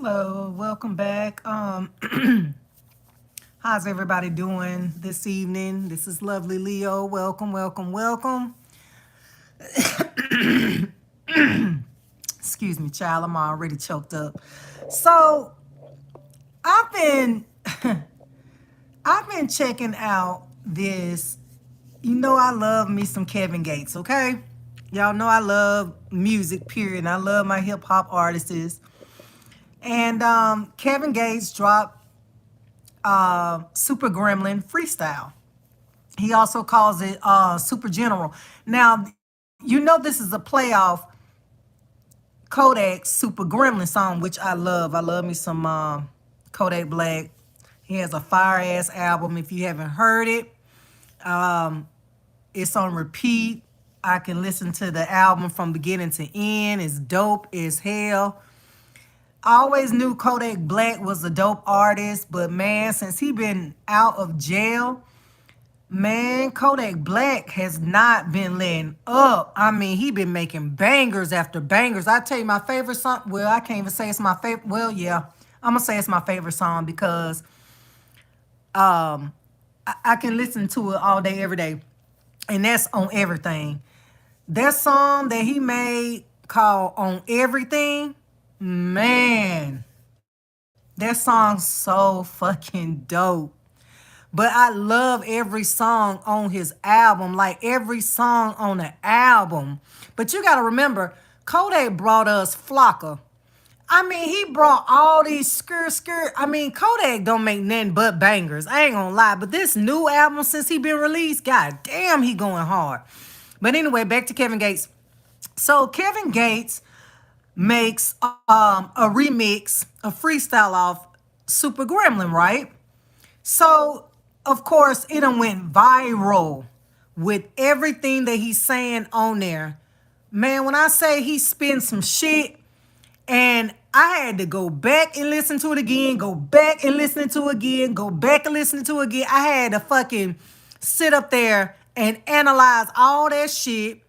Hello, welcome back. How's everybody doing this evening? This is lovely Leo. Welcome, welcome, welcome. Excuse me, child. I'm already choked up. So I've been I've been checking out this. You know I love me some Kevin Gates, okay? Y'all know I love music, period. I love my hip hop artists. And Kevin Gates dropped Super Gremlin Freestyle. He also calls it Super General. Now, you know this is a playoff Kodak Super Gremlin song, which I love. I love me some Kodak Black. He has a fire ass album. If you haven't heard it, it's on repeat. I can listen to the album from beginning to end. It's dope as hell. I always knew Kodak Black was a dope artist, but man, since he been out of jail, man, Kodak Black has not been letting up. I mean, he been making bangers after bangers. I tell you my favorite song, well, I can't even say it's my favorite. Well, yeah, I'm gonna say it's my favorite song because I can listen to it all day, every day. And that's On Everything. That song that he made called On Everything, man, that song's so fucking dope. But I love every song on his album, like every song on the album. But you got to remember, Kodak brought us Flocka. I mean, he brought all these skirt. I mean, Kodak don't make nothing but bangers. I ain't gonna lie. But this new album, since he been released, god damn, he going hard. But anyway, back to Kevin Gates. So Kevin Gates makes a remix, a freestyle off Super Gremlin, right? So, of course, it done went viral with everything that he's saying on there. Man, when I say he spin some shit, and I had to go back and listen to it again, go back and listen to it again, go back and listen to it again. I had to fucking sit up there and analyze all that shit.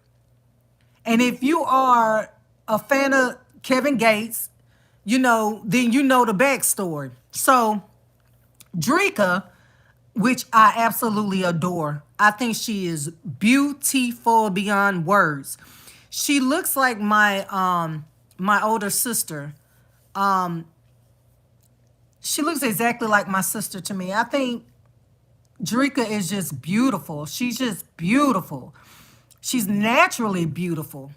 And if you are a fan of Kevin Gates, then you know the backstory. So, Drika, which I absolutely adore. I think she is beautiful beyond words. She looks like my older sister. She looks exactly like my sister to me. I think Drika is just beautiful. She's just beautiful. She's naturally beautiful.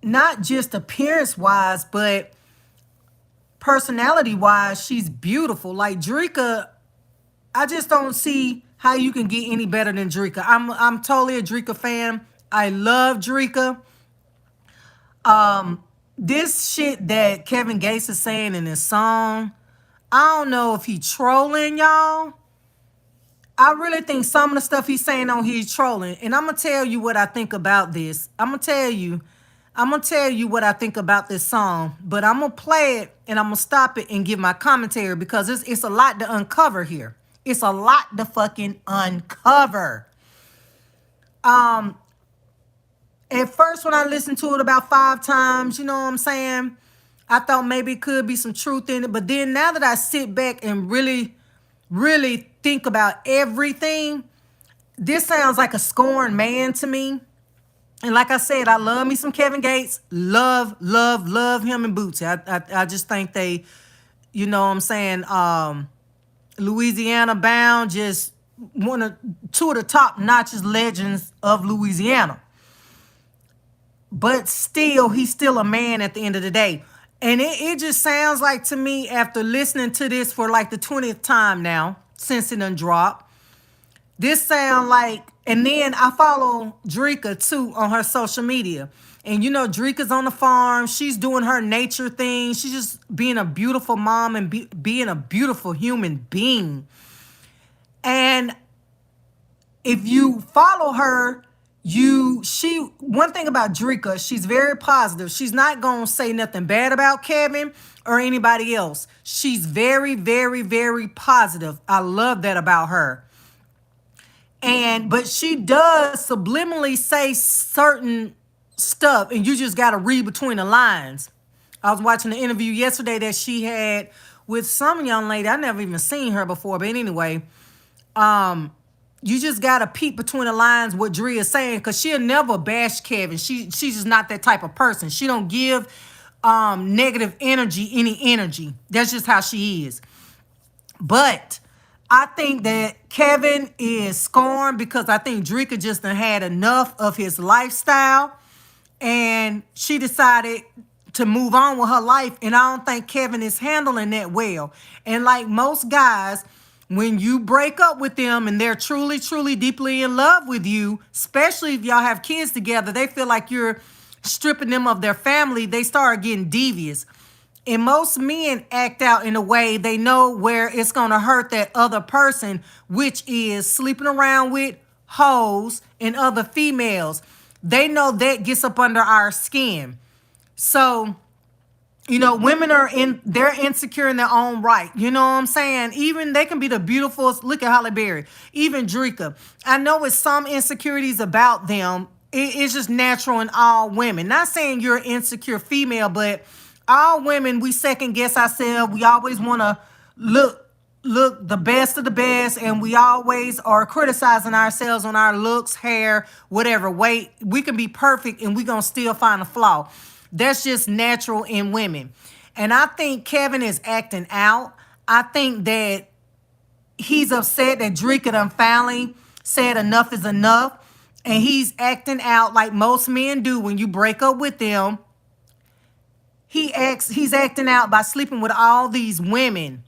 Not just appearance wise, but personality wise, she's beautiful. Like Drika, I just don't see how you can get any better than Drika. I'm totally a Drika fan. I love Drika. This shit that Kevin Gates is saying in his song, I don't know if he trolling y'all. I really think some of the stuff he's saying on here, he's trolling. And I'm gonna tell you what I think about this. I'm gonna tell you what I think about this song, but I'm gonna play it and I'm gonna stop it and give my commentary because it's a lot to uncover here. It's a lot to fucking uncover. At first, when I listened to it about 5 times, you know what I'm saying, I thought maybe it could be some truth in it. But then now that I sit back and really, really think about everything, this sounds like a scorned man to me. And like I said, I love me some Kevin Gates. Love, love, love him and Bootsy. I just think they, you know what I'm saying, Louisiana bound, just two of the top notches legends of Louisiana. But still, he's still a man at the end of the day. And it just sounds like to me, after listening to this for like the 20th time now, since it done dropped, this sound like, and then I follow Drika too on her social media. And you know, Drika's on the farm. She's doing her nature thing. She's just being a beautiful mom and being a beautiful human being. And if you follow her, one thing about Drika, she's very positive. She's not gonna say nothing bad about Kevin or anybody else. She's very, very, very positive. I love that about her. But she does subliminally say certain stuff, and you just gotta read between the lines. I was watching the interview yesterday that she had with some young lady. I never even seen her before, but anyway, you just gotta peek between the lines what Dre is saying, because she'll never bash Kevin. She's just not that type of person. She don't give negative energy any energy. That's just how she is. But I think that Kevin is scorned because I think Dreka just done had enough of his lifestyle, and she decided to move on with her life. And I don't think Kevin is handling that well. And like most guys, when you break up with them and they're truly, truly deeply in love with you, especially if y'all have kids together, they feel like you're stripping them of their family. They start getting devious. And most men act out in a way they know where it's going to hurt that other person, which is sleeping around with hoes and other females. They know that gets up under our skin. So, you know, women they're insecure in their own right. You know what I'm saying? Even they can be the beautiful, look at Halle Berry, even Dreka. I know it's some insecurities about them. It's just natural in all women. Not saying you're an insecure female, but all women, we second guess ourselves. We always want to look the best of the best, and we always are criticizing ourselves on our looks, hair, whatever, weight. We can be perfect and we're going to still find a flaw. That's just natural in women. And I think Kevin is acting out. I think that he's upset that Dreka done finally said enough is enough. And he's acting out like most men do when you break up with them. He's acting out by sleeping with all these women.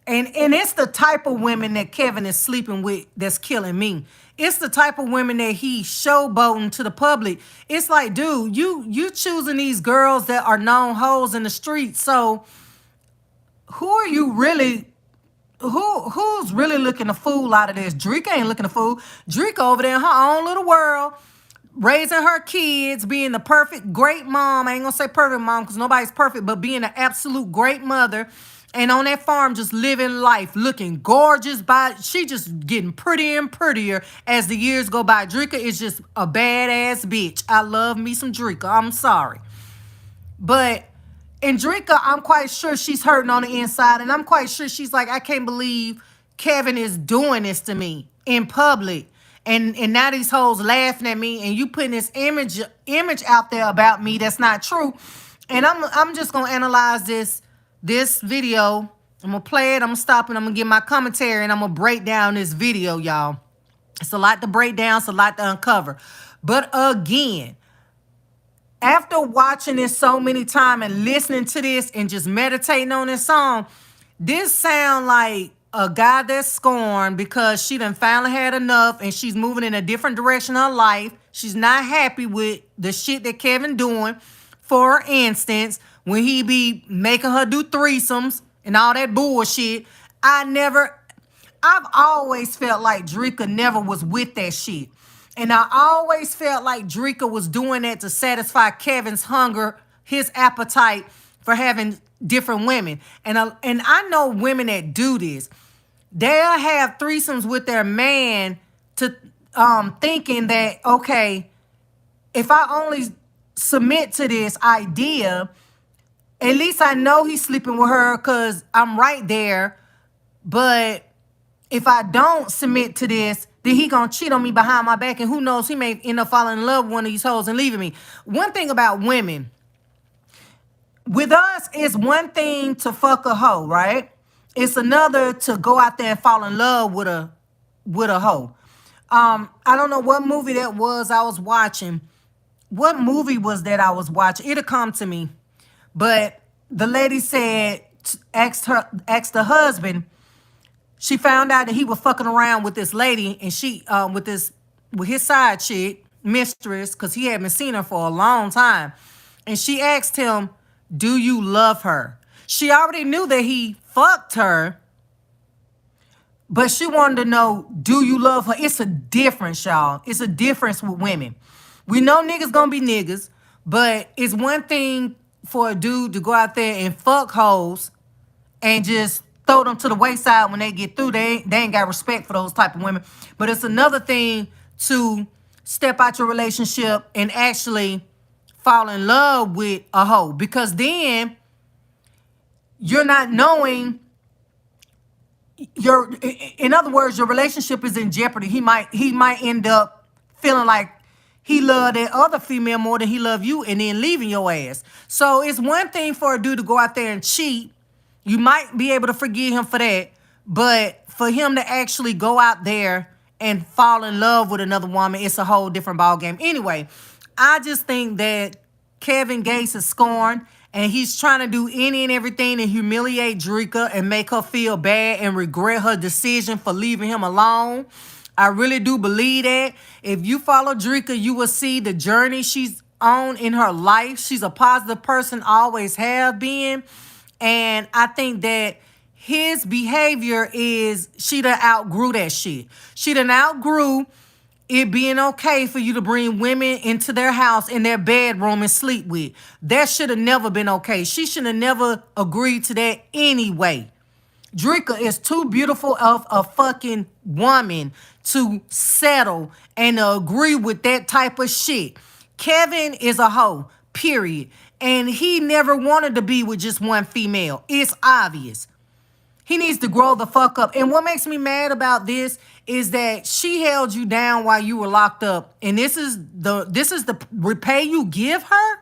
And it's the type of women that Kevin is sleeping with that's killing me. It's the type of women that he's showboating to the public. It's like, dude, you choosing these girls that are known hoes in the street. So who are you really? Who's really looking a fool out of this? Dreka ain't looking a fool. Dreka over there in her own little world, raising her kids, being the perfect great mom. I ain't gonna say perfect mom because nobody's perfect, but being an absolute great mother. And on that farm, just living life, looking gorgeous. She just getting prettier and prettier as the years go by. Dreka is just a badass bitch. I love me some Dreka. I'm sorry. But in Dreka, I'm quite sure she's hurting on the inside. And I'm quite sure she's like, I can't believe Kevin is doing this to me in public. And now these hoes laughing at me. And you putting this image out there about me that's not true. And I'm just going to analyze this video. I'm going to play it. I'm going to stop and I'm going to give my commentary. And I'm going to break down this video, y'all. It's a lot to break down. It's a lot to uncover. But again, after watching this so many times and listening to this and just meditating on this song, this sound like a guy that's scorned because she done finally had enough and she's moving in a different direction in her life. She's not happy with the shit that Kevin doing. For instance, when he be making her do threesomes and all that bullshit, I've always felt like Dreka never was with that shit. And I always felt like Dreka was doing that to satisfy Kevin's hunger, his appetite for having different women. And I know women that do this. They'll have threesomes with their man to thinking that, okay, if I only submit to this idea, at least I know he's sleeping with her because I'm right there. But if I don't submit to this, then he gonna cheat on me behind my back. And who knows, he may end up falling in love with one of these hoes and leaving me. One thing about women, with us, it's one thing to fuck a hoe, right? It's another to go out there and fall in love with a hoe. I don't know what movie that was I was watching. What movie was that I was watching? It'll come to me. But the lady said, asked the husband, she found out that he was fucking around with this lady and she, with his side chick, mistress, because he hadn't seen her for a long time. And she asked him, do you love her? She already knew that he fucked her, but she wanted to know, do you love her? It's a difference, y'all. It's a difference with women. We know niggas gonna be niggas, but it's one thing for a dude to go out there and fuck hoes and just throw them to the wayside when they get through. They ain't got respect for those type of women. But it's another thing to step out your relationship and actually fall in love with a hoe. Because then you're not knowing your, in other words, your relationship is in jeopardy. He might end up feeling like he loved that other female more than he loved you and then leaving your ass. So it's one thing for a dude to go out there and cheat. You might be able to forgive him for that, but for him to actually go out there and fall in love with another woman, it's a whole different ball game. Anyway, I just think that Kevin Gates is scorned, and he's trying to do any and everything to humiliate Drika and make her feel bad and regret her decision for leaving him alone. I really do believe that. If you follow Drika, you will see the journey she's on in her life. She's a positive person, always have been. And I think that his behavior is, she done outgrew that shit. She done outgrew it being okay for you to bring women into their house, in their bedroom, and sleep with. That should have never been okay. She should have never agreed to that anyway. Drika is too beautiful of a fucking woman to settle and agree with that type of shit. Kevin is a hoe, period. And he never wanted to be with just one female. It's obvious. He needs to grow the fuck up. And what makes me mad about this is that she held you down while you were locked up. And this is the repay you give her?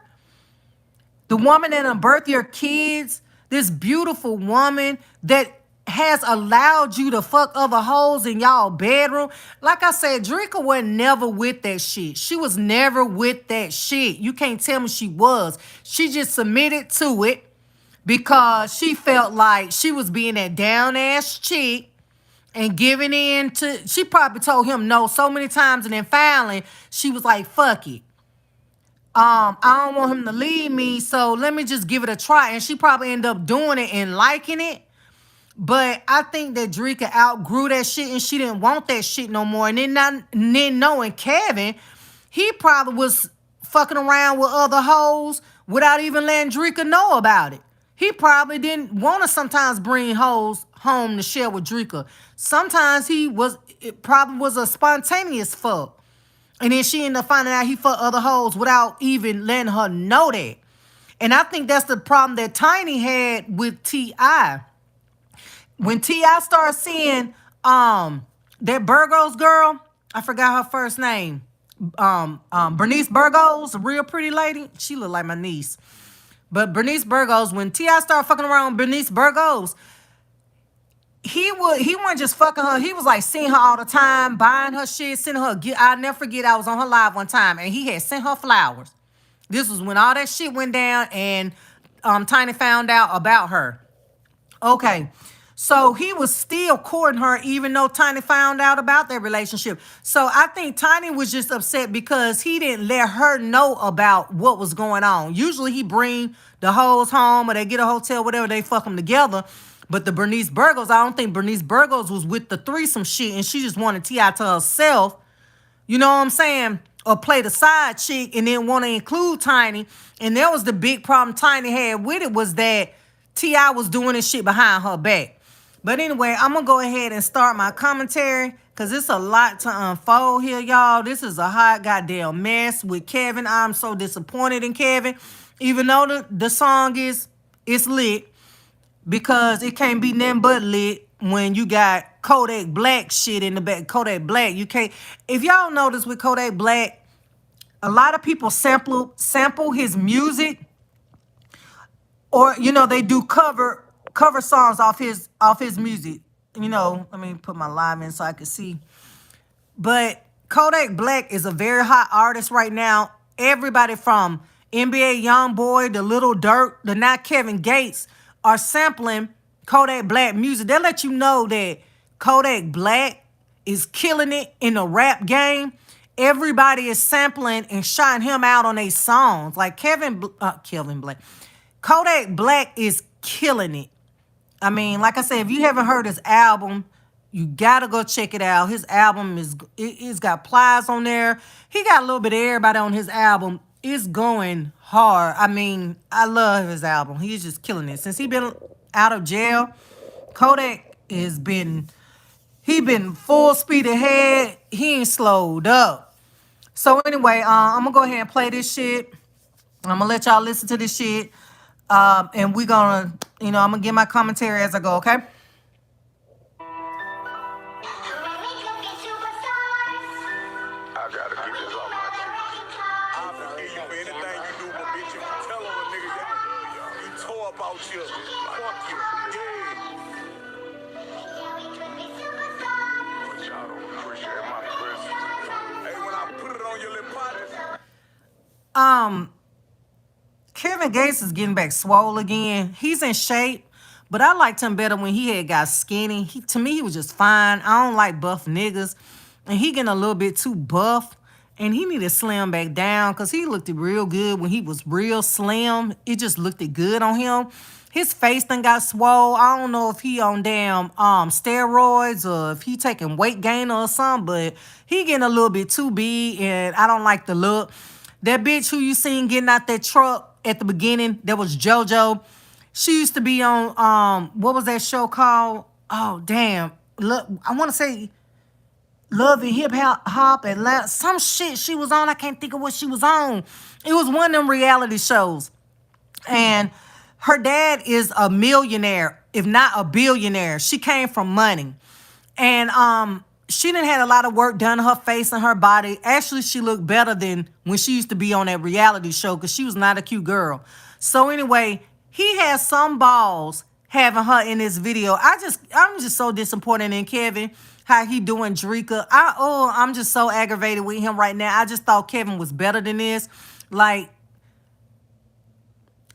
The woman that birthed your kids, this beautiful woman that has allowed you to fuck other hoes in y'all bedroom. Like I said, Drika was never with that shit. She was never with that shit. You can't tell me she was. She just submitted to it because she felt like she was being that down-ass chick and giving in to... She probably told him no so many times, and then finally, she was like, fuck it. I don't want him to leave me, so let me just give it a try. And she probably ended up doing it and liking it. But I think that Drika outgrew that shit, and she didn't want that shit no more. And then knowing Kevin, he probably was fucking around with other hoes without even letting Drika know about it. He probably didn't want to sometimes bring hoes home to share with Drika. Sometimes it probably was a spontaneous fuck. And then she ended up finding out he fucked other hoes without even letting her know that. And I think that's the problem that Tiny had with T.I. When T.I. started seeing that Burgos girl, I forgot her first name, Bernice Burgos, a real pretty lady. She looked like my niece. But Bernice Burgos, when T.I. started fucking around with Bernice Burgos, he wasn't just fucking her. He was like seeing her all the time, buying her shit, sending her. I'll never forget, I was on her live one time, and he had sent her flowers. This was when all that shit went down, and Tiny found out about her. Okay. So he was still courting her even though Tiny found out about their relationship. So I think Tiny was just upset because he didn't let her know about what was going on. Usually he bring the hoes home or they get a hotel, whatever, they fuck them together. But the Bernice Burgos, I don't think Bernice Burgos was with the threesome shit, and she just wanted T.I. to herself. You know what I'm saying? Or play the side chick and then want to include Tiny. And that was the big problem Tiny had with it, was that T.I. was doing this shit behind her back. But anyway, I'm going to go ahead and start my commentary because it's a lot to unfold here, y'all. This is a hot goddamn mess with Kevin. I'm so disappointed in Kevin. Even though the song it's lit, because it can't be nothing but lit when you got Kodak Black shit in the back. Kodak Black, you can't... If y'all notice with Kodak Black, a lot of people sample his music, or, you know, they do cover songs off his music. You know, let me put my live in so I can see. But Kodak Black is a very hot artist right now. Everybody from NBA Youngboy, the Little Dirt, the not Kevin Gates are sampling Kodak Black music. They let you know that Kodak Black is killing it in the rap game. Everybody is sampling and shouting him out on their songs. Like Kevin Black. Kodak Black is killing it. I mean, like I said, if you haven't heard his album, you gotta go check it out. His album it's got Plies on there. He got a little bit of everybody on his album. It's going hard. I mean, I love his album. He's just killing it. Since he been out of jail, Kodak has been full speed ahead. He ain't slowed up. So anyway, I'm gonna go ahead and play this shit. I'm gonna let y'all listen to this shit. And we're gonna, I'm gonna give my commentary as I go, okay? I gotta get this off my chest. I'll forgive you for anything you do, but bitch, if you tell on a nigga that you tore up out here, fuck you. But y'all don't appreciate my presence. Hey, when I put it on your lip pocket. Kevin Gates is getting back swole again. He's in shape, but I liked him better when he had got skinny. To me, he was just fine. I don't like buff niggas. And he getting a little bit too buff. And he need to slim back down because he looked real good when he was real slim. It just looked good on him. His face done got swole. I don't know if he on damn steroids or if he taking weight gainer or something, but he getting a little bit too big and I don't like the look. That bitch who you seen getting out that truck at the beginning, that was JoJo. She used to be on what was that show called? Oh damn. Look, I want to say Love and Hip Hop Atlanta. Some shit she was on. I can't think of what she was on. It was one of them reality shows. And her dad is a millionaire, if not a billionaire. She came from money. And she didn't had a lot of work done to her face and her body. Actually, she looked better than when she used to be on that reality show because she was not a cute girl. So anyway, he has some balls having her in this video. I'm just so disappointed in Kevin, how he doing Dreka. I'm just so aggravated with him right now. I just thought Kevin was better than this. Like,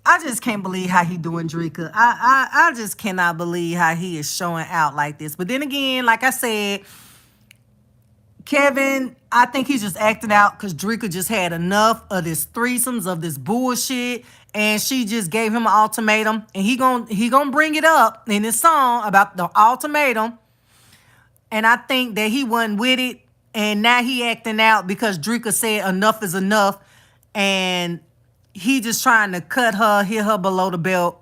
I just can't believe how he doing Dreka. I just cannot believe how he is showing out like this. But then again, like I said, Kevin, I think he's just acting out because Dreka just had enough of this threesomes, of this bullshit, and she just gave him an ultimatum, and he gonna bring it up in this song about the ultimatum. And I think that he wasn't with it, and now he acting out because Dreka said enough is enough, and he just trying to cut her, hit her below the belt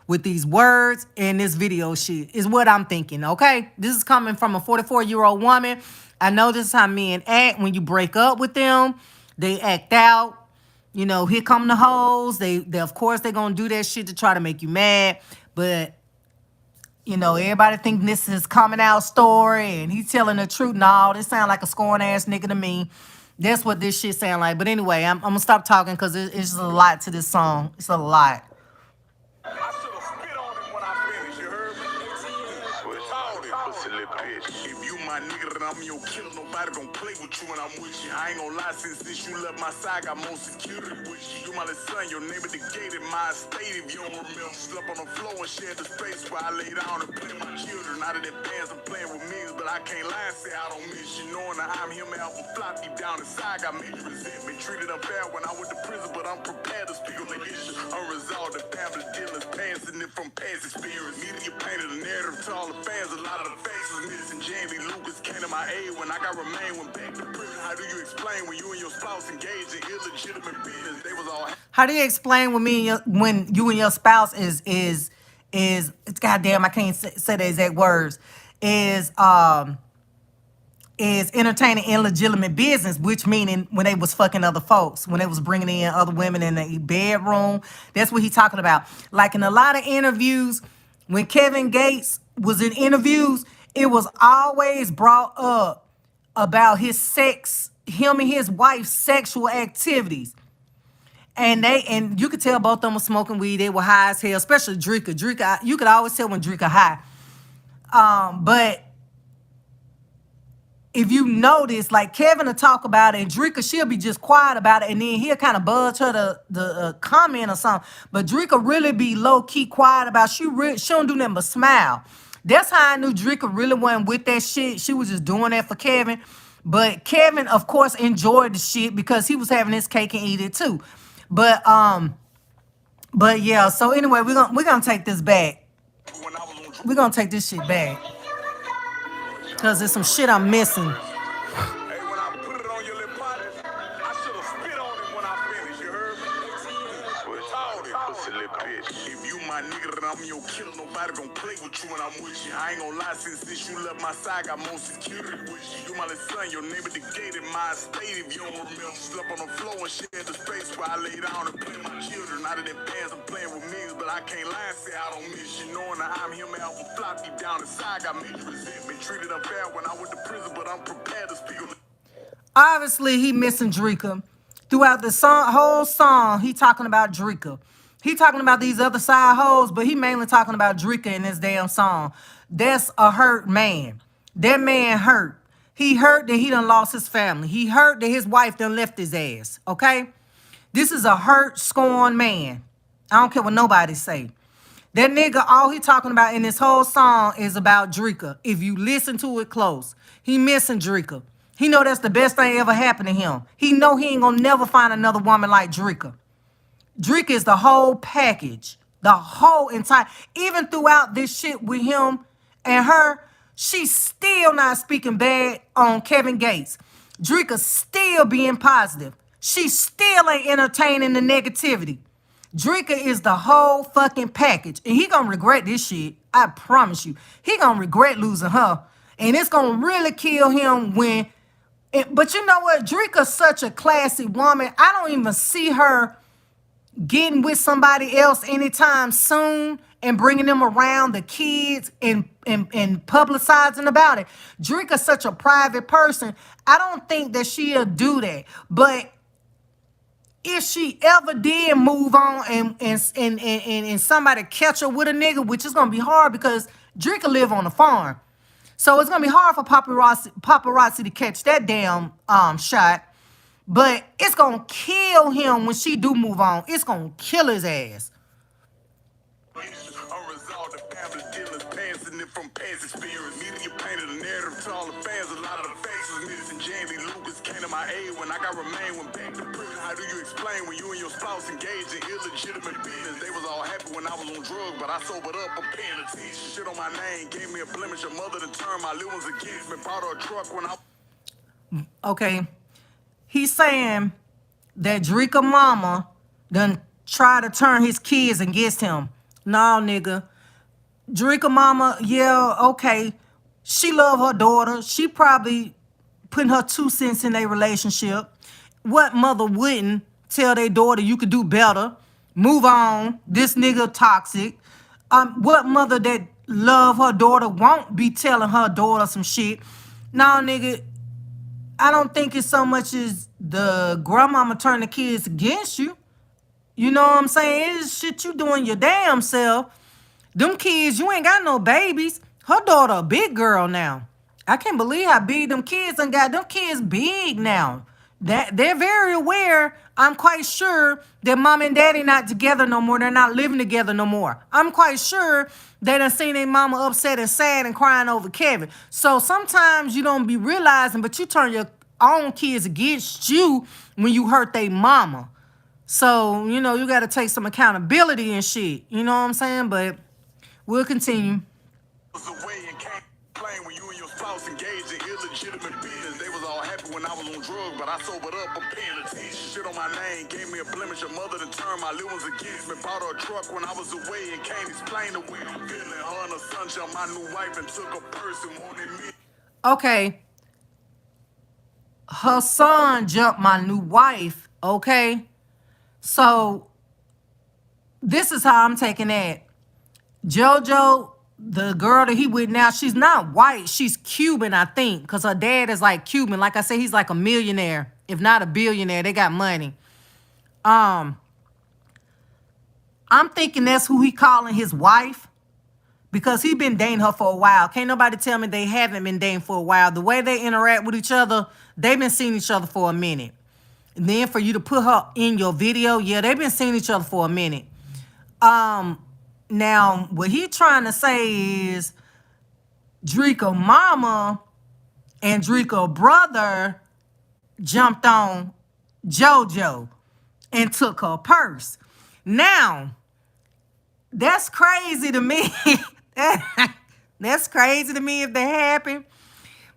with these words and this video shit is what I'm thinking, okay? This is coming from a 44-year-old woman. I know this is how men act when you break up with them. They act out. You know, here come the hoes. They of course, they're going to do that shit to try to make you mad. But, you know, everybody think this is coming out story and he's telling the truth. No, this sound like a scorn-ass nigga to me. That's what this shit sound like. But anyway, I'm going to stop talking because it's just a lot to this song. It's a lot. I should have spit on him when I finished, you heard me? If you my nigga, then I'm your killer. Nobody gon' play with you when I'm with you. I ain't gon' lie, since you left my side, got more security with you. You my little son, your name at the gate in my estate. If you don't remember, slept on the floor and shared the space where I lay down and play my children. Out of that bands, I'm playing with me, but I can't lie and say I don't miss you. Knowing that I'm him, out and flop deep down inside, got major resentment. Treated unfair when I went to prison, but I'm prepared to speak on the issue. Unresolved, the family dealings, passing it from past experience. Media painted a narrative to all the fans, a lot of the faces missing. Jamie Lucas came to my aid when I got remained, went back to prison. How do you explain when you and your spouse engaged in illegitimate business? They was all. How do you explain when you and your spouse is it's goddamn, I can't say the exact words, is entertaining illegitimate business, which meaning when they was fucking other folks, when they was bringing in other women in the bedroom. That's what he's talking about. Like in a lot of interviews, when Kevin Gates was in interviews, it was always brought up about his sex, him and his wife's sexual activities. And you could tell both of them were smoking weed. They were high as hell, especially Dreka. Dreka, you could always tell when Dreka high. But if you notice, like Kevin will talk about it, and Dreka, she'll be just quiet about it, and then he'll kind of buzz her the comment or something. But Dreka really be low-key quiet about it. She don't do nothing but smile. That's how I knew Dreka really wasn't with that shit. She was just doing that for Kevin. But Kevin, of course, enjoyed the shit because he was having his cake and eat it too. But yeah, so anyway, we're gonna take this back. We're gonna take this shit back. Cause there's some shit I'm missing. Hey, when I put it on your lip pocket, I should have spit on him when I finished, you heard me? If you my nigga, then I'm your killer. Nobody gon' play with you when I'm with you. I ain't gon' lie, since you left my side, got more security with you. You my little son, your name at the gate in my estate. If you don't remember, slept on the floor and shared the space where I lay down and play my children. Out of that bands, I'm playing with me, but I can't lie and say I don't miss you. Knowing that I'm him, album flop deep down inside. Got major resentment. Treated unfair when I went to prison, but I'm prepared to speak on it. Obviously, he missing Drika. Throughout the whole song, he talking about Drika. He talking about these other side hoes, but he mainly talking about Drika in this damn song. That's a hurt man. That man hurt. He hurt that he done lost his family. He hurt that his wife done left his ass, okay? This is a hurt, scorned man. I don't care what nobody say. That nigga, all he talking about in this whole song is about Drika. If you listen to it close, he missing Drika. He know that's the best thing ever happened to him. He know he ain't gonna never find another woman like Drika. Drika is the whole package. The whole entire, even throughout this shit with him and her, she's still not speaking bad on Kevin Gates. Drika still being positive. She still ain't entertaining the negativity. Drika is the whole fucking package. And he gonna regret this shit. I promise you. He gonna regret losing her. And it's gonna really kill him when... But you know what? Drika's such a classy woman. I don't even see her getting with somebody else anytime soon and bringing them around the kids and publicizing about it. Drika's such a private person. I don't think that she'll do that. But if she ever did move on and somebody catch her with a nigga, which is going to be hard because Drika live on a farm. So it's going to be hard for paparazzi to catch that damn shot. But it's going to kill him when she do move on. It's going to kill his ass. Unresolved, the family dealers passing it from past experience. Media painted a narrative to all the fans. A lot of the faces missing. Jamie Lucas came to my aid when I got remained when back to prison. How do you explain when you and your spouse engaged in illegitimate business? They was all happy when I was on drugs, but I sobered up. I'm paying attention. Shit on my name gave me a blemish. Your mother to turn my little ones against me. Bought her a truck when I... Okay. He's saying that Drika mama done try to turn his kids against him. No, nigga. Drika mama, yeah, okay. She love her daughter. She probably putting her 2 cents in their relationship. What mother wouldn't tell their daughter you could do better? Move on. This nigga toxic. What mother that love her daughter won't be telling her daughter some shit? No, nigga. I don't think it's so much as the grandmama turn the kids against you. You know what I'm saying? It's shit you doing your damn self. Them kids, you ain't got no babies. Her daughter a big girl now. I can't believe how big them kids done got. Them kids big now. That they're very aware. I'm quite sure that mom and daddy not together no more. They're not living together no more. I'm quite sure they done seen their mama upset and sad and crying over Kevin. So sometimes you don't be realizing, but you turn your own kids against you when you hurt their mama. So, you know, you got to take some accountability and shit. You know what I'm saying? But we'll continue. When you and your spouse engaged in illegitimate business, they was all happy when I was on drugs, but I sobered up. I'm paying attention. Shit on my name gave me a blemish. Your mother to turn my little ones against me. Bought her a truck when I was away and can't explain the way I'm feeling. Her and her son jumped my new wife and took a person wanted me. Okay. Her son jumped my new wife. Okay. So this is how I'm taking that. JoJo, the girl that he with now, she's not white. She's Cuban, I think, because her dad is like Cuban. Like I said, he's like a millionaire, if not a billionaire. They got money. I'm thinking that's who he calling his wife because he been dating her for a while. Can't nobody tell me they haven't been dating for a while. The way they interact with each other, they've been seeing each other for a minute. And then for you to put her in your video, yeah, they've been seeing each other for a minute. Now, what he trying to say is Drika mama and Drika brother jumped on JoJo and took her purse. Now, that's crazy to me. That's crazy to me if that happened.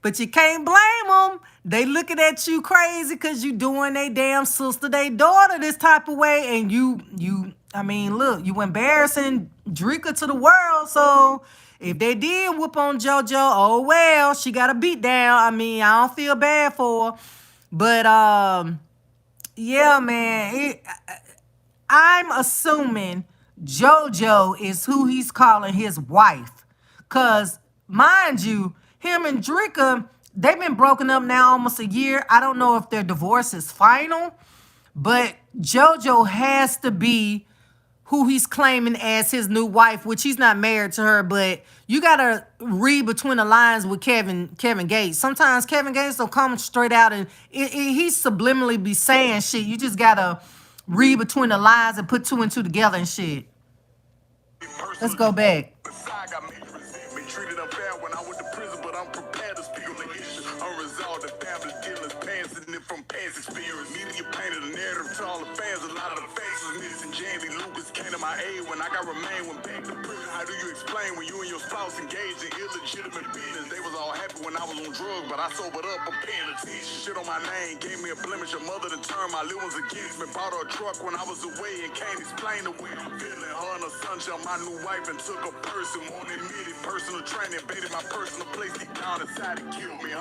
But you can't blame them. They looking at you crazy because you doing they damn sister, they daughter this type of way. And I mean, look, you embarrassing Drika to the world. So if they did whoop on JoJo, oh well, she got a beat down. I mean, I don't feel bad for her. But yeah, man, I'm assuming JoJo is who he's calling his wife. Cause mind you, him and Drika, they've been broken up now almost a year. I don't know if their divorce is final, but JoJo has to be who he's claiming as his new wife, which he's not married to her, but you gotta read between the lines with Kevin Gates. Sometimes Kevin Gates don't come straight out and he subliminally be saying shit. You just gotta read between the lines and put two and two together and shit. Let's go back. Treated unfair when I went to prison, but I'm prepared to speak on the issue. Unresolved, the family dealings, passing it from past experience. Media painted a narrative to all the fans. A lot of the faces missing. Jamie Lucas came to my aid when I got remained when back to prison. How do you explain when you and your spouse engaged in illegitimate business? They was all happy when I was on drugs, but I sobered up. I'm paying attention. Shit on my name gave me a blemish. Your mother to turn my little ones against me. Bought her a truck when I was away and can't explain the way I'm feeling. Her and her son shot my new wife and took a person. Won't admit it. Personal training invaded my personal place. Deep down inside it killed me.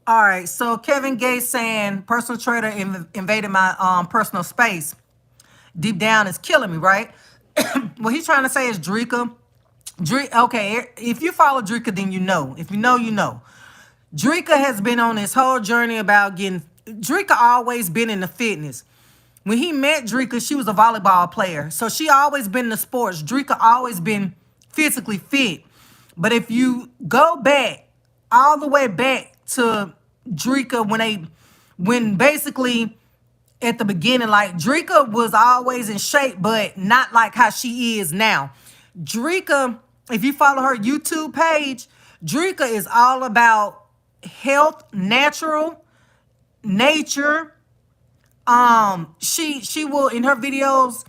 All right, so Kevin Gates saying personal trainer invaded my personal space. Deep down is killing me, right? What he's trying to say is Drika. Okay, if you follow Drika, then you know. If you know, you know. Drika has been on this whole journey about getting... Drika always been in the fitness. When he met Drika, she was a volleyball player. So she always been in the sports. Drika always been physically fit. But if you go back, all the way back to Drika when basically at the beginning, like Drika was always in shape, but not like how she is now. Drika, if you follow her YouTube page, Drika is all about health, natural, nature. She will in her videos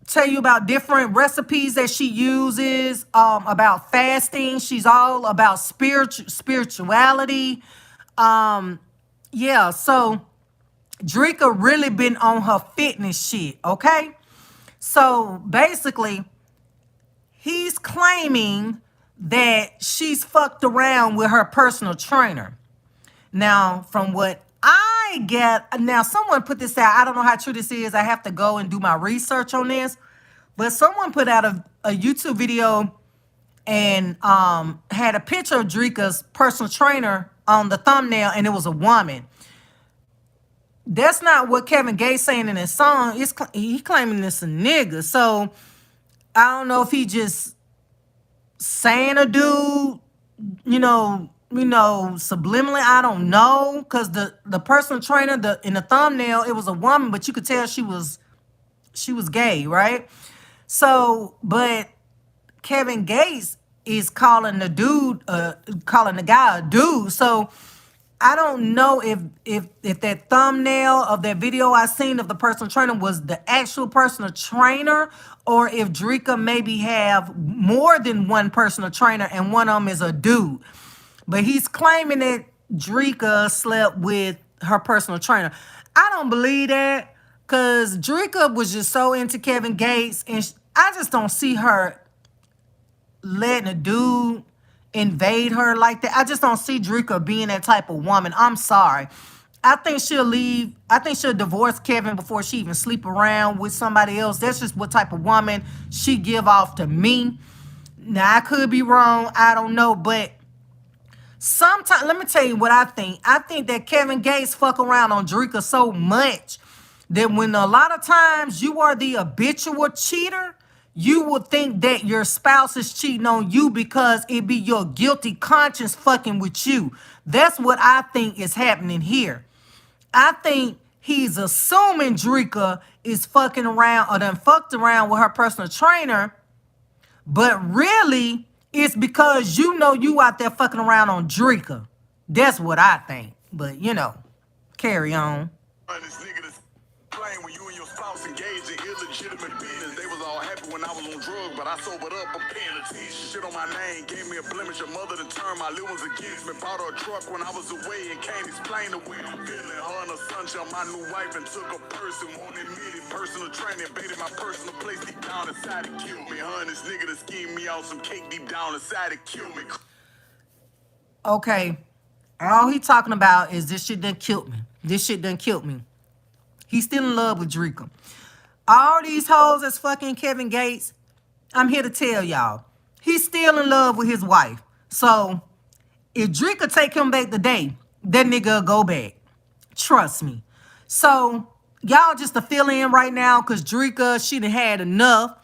tell you about different recipes that she uses, about fasting. She's all about spirituality. Yeah, so Drika really been on her fitness shit, okay? So basically, he's claiming that she's fucked around with her personal trainer. Now, from what I get, now someone put this out. I don't know how true this is. I have to go and do my research on this. But someone put out a YouTube video and had a picture of Drika's personal trainer on the thumbnail, and it was a woman. That's not what Kevin Gates saying in his song. He claiming it's a nigga. So I don't know if he just saying a dude, subliminally. I don't know, because the personal trainer, in the thumbnail, it was a woman, but you could tell she was gay, right? So, but Kevin Gates is calling the guy a dude. So I don't know if that thumbnail of that video I seen of the personal trainer was the actual personal trainer, or if Drika maybe have more than one personal trainer and one of them is a dude. But he's claiming that Drika slept with her personal trainer. I don't believe that, because Drika was just so into Kevin Gates, and I just don't see her letting a dude invade her like that. I just don't see Drika being that type of woman. I'm sorry. I think she'll leave. I think she'll divorce Kevin before she even sleep around with somebody else. That's just what type of woman she give off to me. Now, I could be wrong. I don't know. But sometimes, let me tell you what I think. I think that Kevin Gates fuck around on Drika so much that when a lot of times you are the habitual cheater, you would think that your spouse is cheating on you because it be your guilty conscience fucking with you. That's what I think is happening here. I think he's assuming Drika is fucking around or done fucked around with her personal trainer, but really it's because you out there fucking around on Drika. That's what I think. But, carry on. When you and your spouse engaged in illegitimate business, they was all happy when I was on drugs, but I sobered up. I'm paying attention. Shit on my name gave me a blemish. Your mother to turn my little ones against me. Bought her a truck when I was away and can't explain the way I'm feeling. Her and her son shot my new wife and took a person. Won't admit it. Personal training invaded my personal place. Deep down inside it killed me. Her and this nigga that schemed me out some cake. Deep down inside it killed me. Okay, all he talking about is this shit done killed me. This shit done killed me. He's still in love with Drika. All these hoes that's fucking Kevin Gates, I'm here to tell y'all, he's still in love with his wife. So if Drake could take him back today, that nigga will go back. Trust me. So y'all just to fill in right now, because Drika, she done had enough.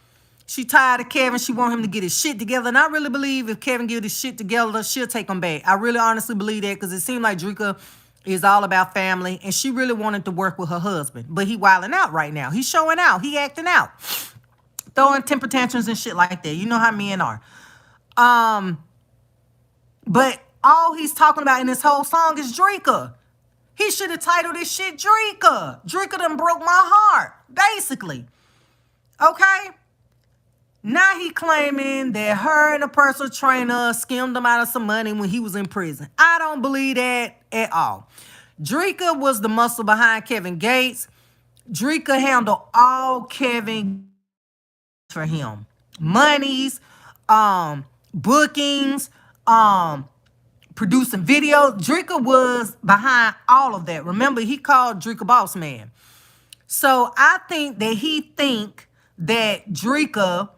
She tired of Kevin. She want him to get his shit together. And I really believe if Kevin get his shit together, she'll take him back. I really honestly believe that, because it seemed like Drika is all about family. And she really wanted to work with her husband. But he wilding out right now. He's showing out. He acting out. Throwing temper tantrums and shit like that. You know how men are. But all he's talking about in this whole song is Drika. He should have titled this shit Drika. Drika done broke my heart, basically. Okay? Now he claiming that her and a personal trainer skimmed him out of some money when he was in prison. I don't believe that at all. Drika was the muscle behind Kevin Gates. Drika handled all Kevin for him. Monies, bookings, producing videos. Drika was behind all of that. Remember, he called Drika boss man. So I think that he think that Drika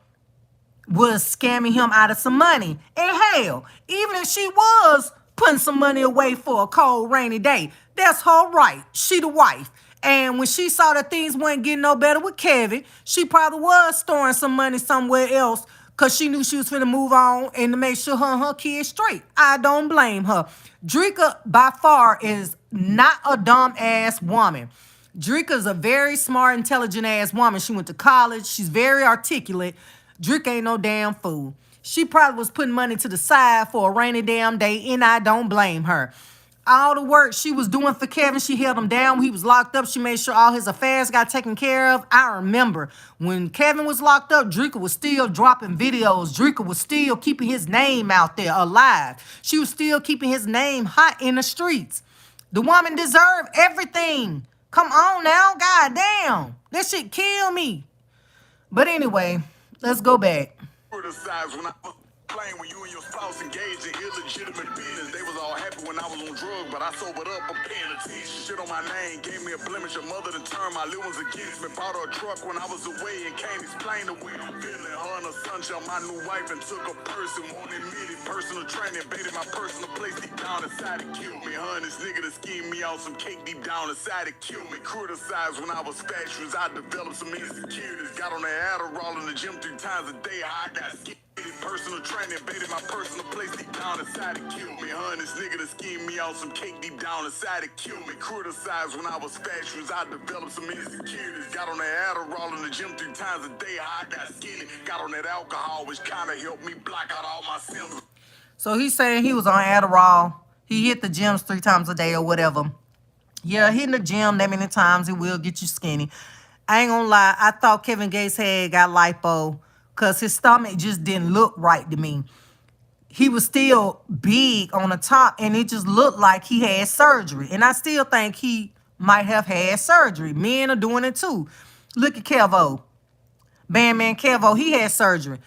was scamming him out of some money. And hell, even if she was putting some money away for a cold, rainy day, that's her right. She the wife. And when she saw that things weren't getting no better with Kevin, she probably was storing some money somewhere else, because she knew she was finna move on and to make sure her and her kids straight. I don't blame her. Drika, by far, is not a dumb-ass woman. Drika's a very smart, intelligent-ass woman. She went to college. She's very articulate. Drika ain't no damn fool. She probably was putting money to the side for a rainy damn day, and I don't blame her. All the work she was doing for Kevin, she held him down when he was locked up. She made sure all his affairs got taken care of. I remember when Kevin was locked up, Drika was still dropping videos. Drika was still keeping his name out there alive. She was still keeping his name hot in the streets. The woman deserved everything. Come on now, goddamn. That shit kill me. But anyway, let's go back. Criticize when I was playing when you and your spouse engaged in illegitimate business. They was all happy when I was on drugs, but I sobered up. I'm paying attention. Shit on my name gave me a blemish. Your mother done turned my little ones against me. Bought her a truck when I was away and can't explain the way I'm feeling. Her and her son shot my new wife and took a person. Won't admit it. Personal training baited my personal place deep down inside to kill me. Her and this nigga that schemed me out some cake deep down inside to kill me. Criticized when I was fatuous. I developed some insecurities. Got on that Adderall in the gym 3 times a day. I got scared. Personal training baited my personal place deep down inside to kill me. Her and this nigga that schemed me out some cake deep down inside to kill me. Criticized when I was fatuous. I developed some insecurities. Got on that Adderall in the gym 3 times a day. I got skinny. Got on that alcohol, which kind of helped me block out all my symptoms. So he's saying he was on Adderall. He hit the gyms 3 times a day or whatever. Yeah, hitting the gym that many times, it will get you skinny. I ain't gonna lie. I thought Kevin Gates had got lipo, because his stomach just didn't look right to me. He was still big on the top, and it just looked like he had surgery. And I still think he might have had surgery. Men are doing it too. Look at Kevo. Bandman Kevo, he had surgery.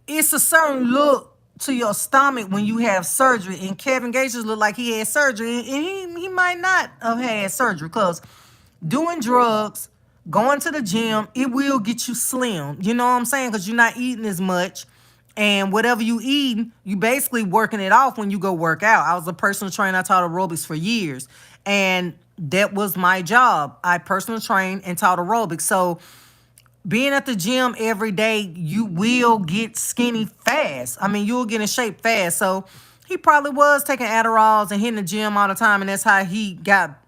It's a certain look to your stomach when you have surgery. And Kevin Gates just looked like he had surgery. And he might not have had surgery, because doing drugs, going to the gym, it will get you slim. You know what I'm saying? Because you're not eating as much. And whatever you eating, you basically working it off when you go work out. I was a personal trainer. I taught aerobics for years. And that was my job. I personal trained and taught aerobics. So being at the gym every day, you will get skinny fast. I mean, you'll get in shape fast. So he probably was taking Adderalls and hitting the gym all the time. And that's how he got,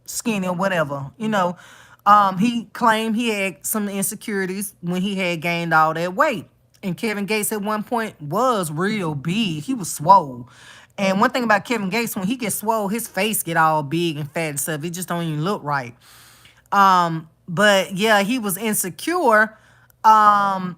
skinny or whatever. He claimed he had some insecurities when he had gained all that weight. And Kevin Gates at one point was real big. He was swole. And one thing about Kevin Gates, when he gets swole, his face get all big and fat and stuff. It just don't even look right. But yeah, he was insecure. And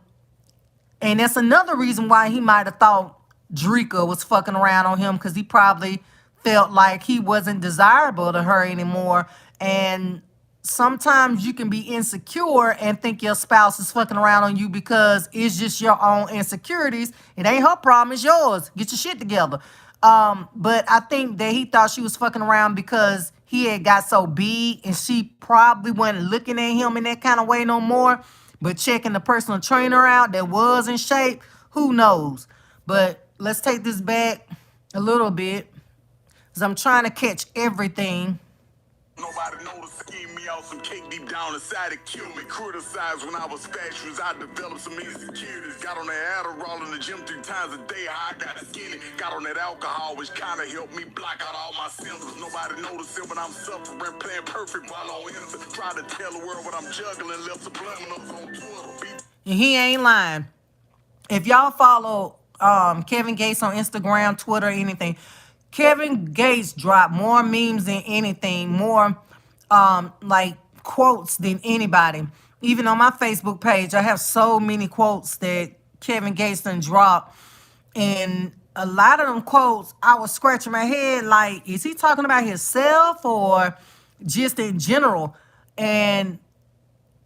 that's another reason why he might have thought Drika was fucking around on him, because he probably felt like he wasn't desirable to her anymore. And sometimes you can be insecure and think your spouse is fucking around on you because it's just your own insecurities. It ain't her problem, it's yours. Get your shit together. But I think that he thought she was fucking around because he had got so big and she probably wasn't looking at him in that kind of way no more, but checking the personal trainer out that was in shape, who knows? But let's take this back a little bit because I'm trying to catch everything. Nobody noticed, gave me out some cake deep down inside it killed me. Criticized when I was fatuous, I developed some insecurities. Got on that Adderall in the gym 3 times a day, how I got skinny. Got on that alcohol, which kinda helped me block out all my symptoms. Nobody noticed it when I'm suffering, playing perfect while on innocent. Try to tell the world what I'm juggling, left subliminals on Twitter. And he ain't lying. If y'all follow Kevin Gates on Instagram, Twitter, anything, Kevin Gates dropped more memes than anything, more like quotes than anybody. Even on my Facebook page, I have so many quotes that Kevin Gates done dropped. And a lot of them quotes, I was scratching my head like, is he talking about himself or just in general? And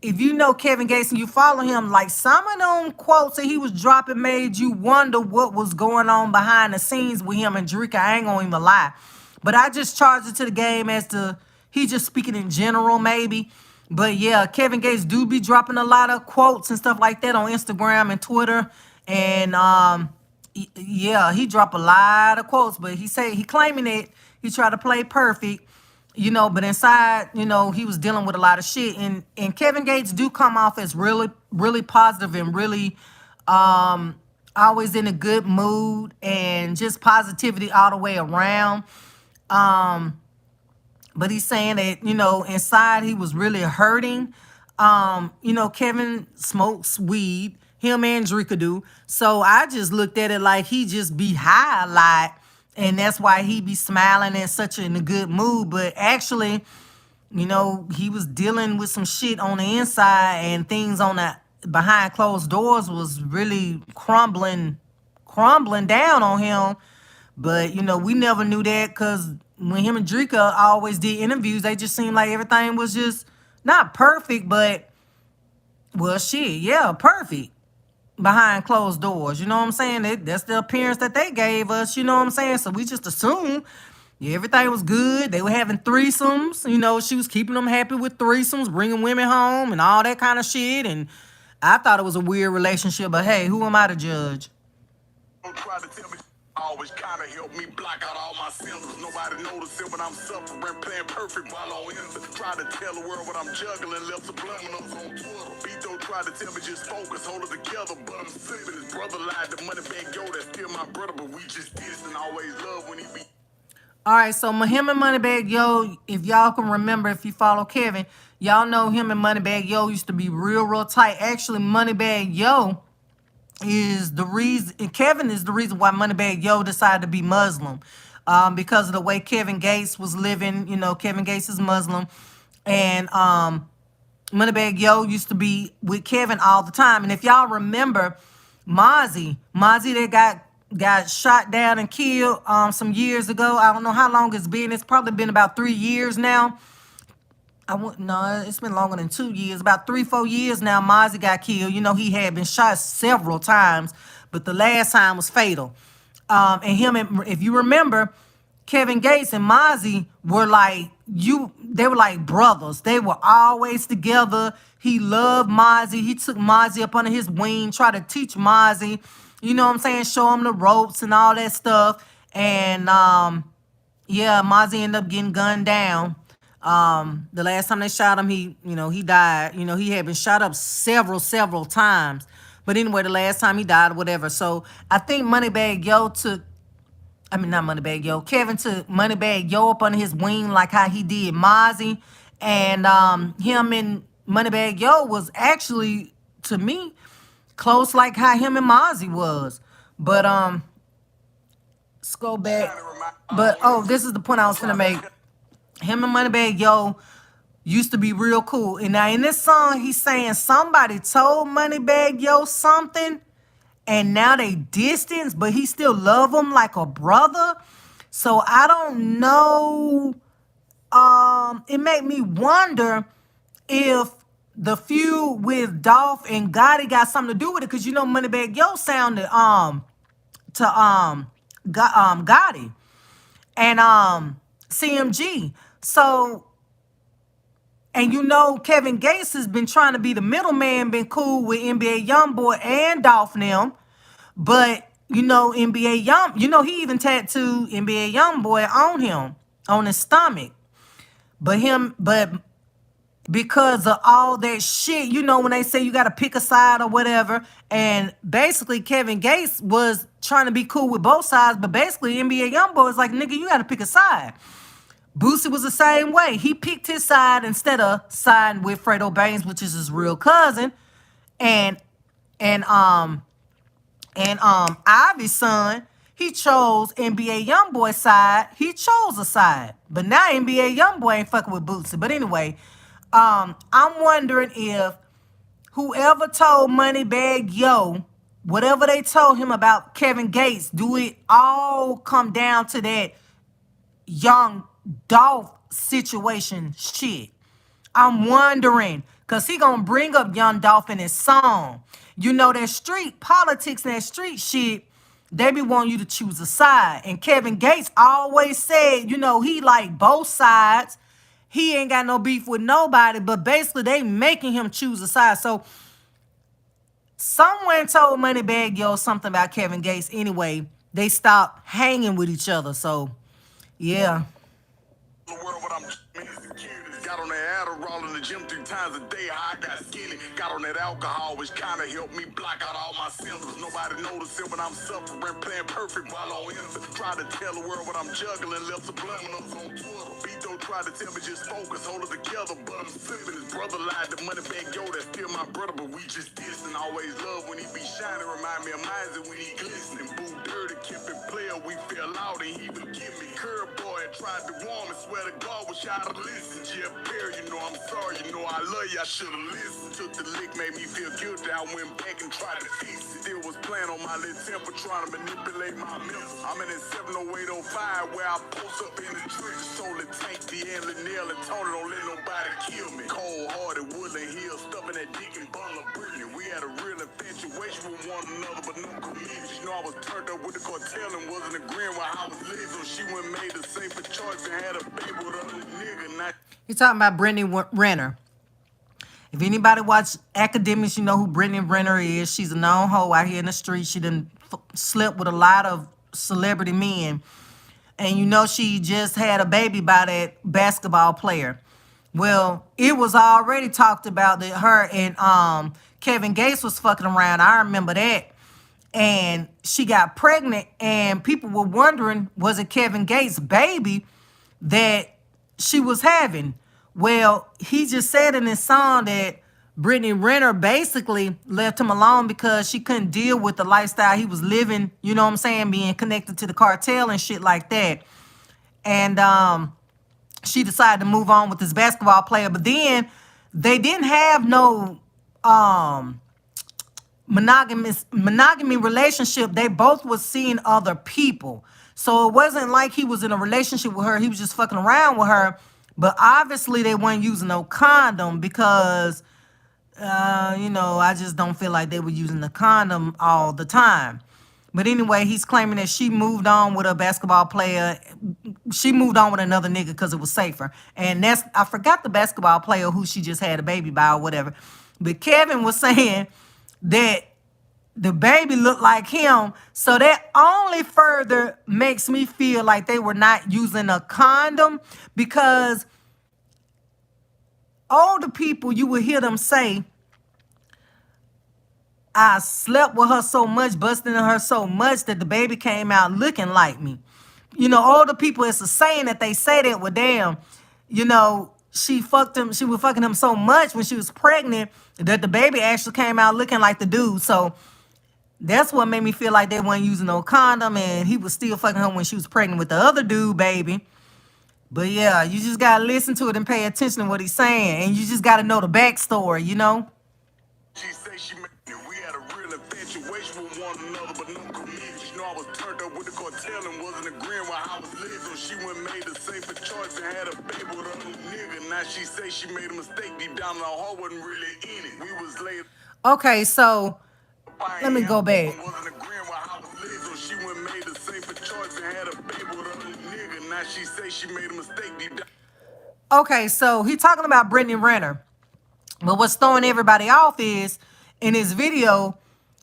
if you know Kevin Gates and you follow him, like some of them quotes that he was dropping made you wonder what was going on behind the scenes with him and Drika. I ain't gonna even lie. But I just charged it to the game as to he just speaking in general maybe. But yeah, Kevin Gates do be dropping a lot of quotes and stuff like that on Instagram and Twitter. And yeah, he dropped a lot of quotes, but he claiming it. He tried to play perfect. You know, but inside, you know, he was dealing with a lot of shit. And Kevin Gates do come off as really, really positive and really always in a good mood and just positivity all the way around. But he's saying that, you know, inside he was really hurting. You know, Kevin smokes weed. Him and Drika do. So I just looked at it like he just be high a lot. And that's why he be smiling and such in a good mood. But actually, you know, he was dealing with some shit on the inside and things on the behind closed doors was really crumbling down on him. But, you know, we never knew that because when him and Drika always did interviews, they just seemed like everything was just not perfect, but, well, shit, yeah, perfect. Behind closed doors, you know what I'm saying? That's the appearance that they gave us, you know what I'm saying? So we just assumed everything was good. They were having threesomes, you know, she was keeping them happy with threesomes, bringing women home and all that kind of shit. And I thought it was a weird relationship, but hey, who am I to judge? Don't try to tell me. Always kind of help me block out all my symptoms. Nobody notice it when I'm suffering, playing perfect while on innocent. Try to tell the world what I'm juggling, left subliminals on Twitter. Vito tried to tell me just focus, hold it together, but I'm slipping. His brother lied, the money back, yo, that's still my brother, but we just distant, always love when he be. All right, so him and Moneybag Yo, if y'all can remember, if you follow Kevin, y'all know him and Moneybag Yo used to be real tight. Actually, Moneybag Yo is the reason, Kevin is the reason why Moneybag Yo decided to be Muslim, because of the way Kevin Gates was living. You know, Kevin Gates is Muslim, and Moneybag Yo used to be with Kevin all the time. And if y'all remember, Mozzie that got shot down and killed some years ago. I don't know how long it's been. It's probably been about 3 years now. No, it's been longer than 2 years. About 3-4 years now, Mozzie got killed. You know, he had been shot several times, but the last time was fatal. If you remember, Kevin Gates and Mozzie were like, they were like brothers. They were always together. He loved Mozzie. He took Mozzie up under his wing, tried to teach Mozzie, you know what I'm saying, show him the ropes and all that stuff. And yeah, Mozzie ended up getting gunned down. The last time they shot him, he died. You know, he had been shot up several times. But anyway, the last time he died or whatever. So I think Moneybag Yo took, I mean, not Moneybag Yo, Kevin took Moneybag Yo up under his wing like how he did Mozzie. And him and Moneybag Yo was actually, to me, close like how him and Mozzie was. But let's go back. But oh, this is the point I was gonna make. Him and Moneybag Yo used to be real cool. And now in this song, he's saying somebody told Moneybag Yo something, and now they distance, but he still love him like a brother. So I don't know. It made me wonder if the feud with Dolph and Gotti got something to do with it, because you know Moneybag Yo sounded to Gotti and CMG. So, and you know, Kevin Gates has been trying to be the middleman, been cool with NBA Youngboy and Dolph and them. But, you know, NBA Young, you know, he even tattooed NBA Youngboy on him, on his stomach. But because of all that shit, you know, when they say you got to pick a side or whatever, and basically Kevin Gates was trying to be cool with both sides, but basically NBA Youngboy was like, nigga, you got to pick a side. Boosie was the same way. He picked his side instead of siding with Fredo Baines, which is his real cousin, and and um Ivy's son. He chose NBA Youngboy's side. He chose a side, but now NBA Youngboy ain't fucking with Boosie. But anyway, I'm wondering if whoever told Moneybagg Yo, whatever they told him about Kevin Gates, do it all come down to that young Dolph situation shit? I'm wondering, because he gonna bring up Young Dolph in his song. You know, that street politics, that street shit, they be wanting you to choose a side. And Kevin Gates always said, you know, he like both sides. He ain't got no beef with nobody, but basically they making him choose a side. So someone told Moneybagg Yo something about Kevin Gates. Anyway, they stopped hanging with each other. So, yeah. The world, but I'm insecure. Got on that Adderall in the gym 3 times a day. I got skinny. Got on that alcohol, which kind of helped me block out all my symptoms. Nobody noticing when I'm suffering, playing perfect while on innocent. Tried to tell the world what I'm juggling, left subliminals on Twitter. Vito tried to tell me just focus, hold it together, but I'm slipping. His brother lied to Moneybagg Yo, that's still my brother, but we just dissing. Always love when he be shining, remind me of mine when he glistening. Boo dirty, kept it player, we fell out and he would give me curve boy and tried to warm and swear to God, wish I'd have listened. Jeff Perry, you know I'm sorry, you know I love you, I should have listened. Took the lick, made me feel guilty, I went back and tried to fix it. Still was playing on my little temper, trying to manipulate my mental. I'm in that 70805 where I post up in the trenches, told the tank, and Linnell and Tony, don't let nobody kill me. Cold-hearted, Woodland Hill, stuffing that dick and bundle of Brittany. We had a real infatuation with one another, but no commitment. You know I was turned up with the cartel and wasn't agreeing with how I was living, so she went and made a safer choice and had a baby with another nigga. Now You're talking about Brittany Renner. If anybody watch Academics, you know who Brittany Renner is. She's a known hoe out here in the street. She done slept with a lot of celebrity men. And you know she just had a baby by that basketball player. Well, it was already talked about that her and Kevin Gates was fucking around. I remember that. And she got pregnant, and people were wondering, was it Kevin Gates' baby that she was having? Well, he just said in his song that Brittany Renner basically left him alone because she couldn't deal with the lifestyle he was living, you know what I'm saying, being connected to the cartel and shit like that. And she decided to move on with this basketball player. But then they didn't have no monogamy relationship. They both was seeing other people. So it wasn't like he was in a relationship with her. He was just fucking around with her. But obviously they weren't using no condom because, you know, I just don't feel like they were using the condom all the time. But anyway, he's claiming that she moved on with a basketball player. She moved on with another nigga because it was safer. And that's, I forgot the basketball player who she just had a baby by or whatever. But Kevin was saying that the baby looked like him. So that only further makes me feel like they were not using a condom, because older people, you would hear them say, I slept with her so much, busting in her so much that the baby came out looking like me. You know, older people, it's a saying that they say that, well, damn, you know, she fucked him, she was fucking him so much when she was pregnant that the baby actually came out looking like the dude. So that's what made me feel like they weren't using no condom, and he was still fucking her when she was pregnant with the other dude, baby. But yeah, you just gotta listen to it and pay attention to what he's saying, and you just gotta know the backstory, you know? she say she made it. We had a real infatuation with one another, but no commitment. You know I was turned up with the cartel and wasn't agreeing with how I was living, so she went and made a safer choice and had a baby with another nigga. Now she say she made a mistake deep down in her heart, wasn't really in it. We was laid. Okay, so let me go back. Wasn't agreeing with how I was living, so she went and made a safer choice and had a baby with another nigga. Now she say she made a mistake deep down. Okay, so he talking about Brittany Renner. But what's throwing everybody off is in his video,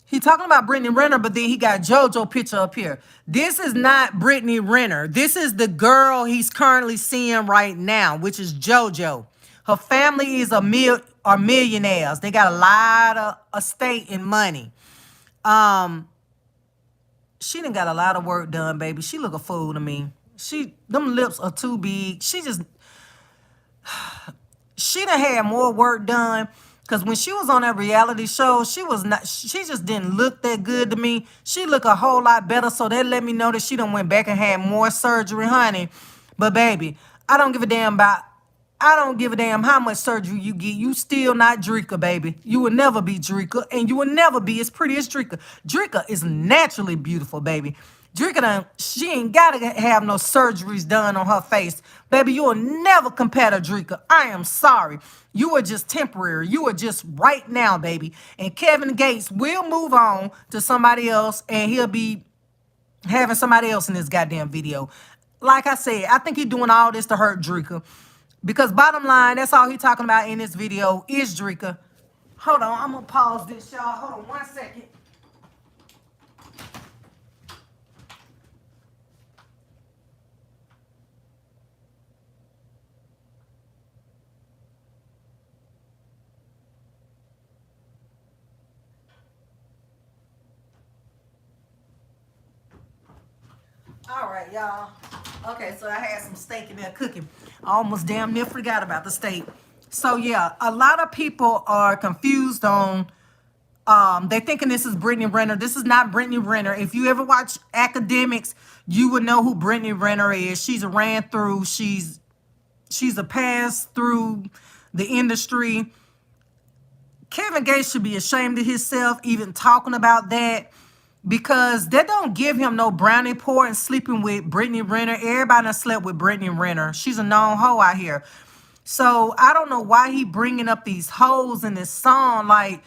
he talking about Brittany Renner, but then he got JoJo picture up here. This is not Brittany Renner. This is the girl he's currently seeing right now, which is JoJo. Her family is are millionaires. They got a lot of estate and money. Um, she done got a lot of work done, baby. She look a fool to me. Them lips are too big. She done had more work done, because when she was on that reality show, she just didn't look that good to me. She look a whole lot better, so that let me know that she done went back and had more surgery, honey. But baby, I don't give a damn how much surgery you get. You still not Drika, baby. You will never be Drika, and you will never be as pretty as Drika. Drika is naturally beautiful, baby. She ain't gotta have no surgeries done on her face. Baby, you will never compare to Drika. I am sorry. You are just temporary. You are just right now, baby. And Kevin Gates will move on to somebody else, and he'll be having somebody else in this goddamn video. Like I said, I think he's doing all this to hurt Drika. Because bottom line, that's all he talking about in this video is Drika. Hold on, I'm gonna pause this, y'all. Hold on 1 second. All right, y'all. Okay, so I had some steak in there cooking. I almost damn near forgot about the steak. So yeah, a lot of people are confused on they're thinking this is Brittany Renner. This is not Brittany Renner. If you ever watch Academics, you would know who Brittany Renner is. She's a ran through, she's a pass through the industry. Kevin Gates should be ashamed of himself even talking about that, because that don't give him no brownie pour and sleeping with Brittany Renner. Everybody done slept with Brittany Renner. She's a known hoe out here. So I don't know why he bringing up these hoes in this song. Like,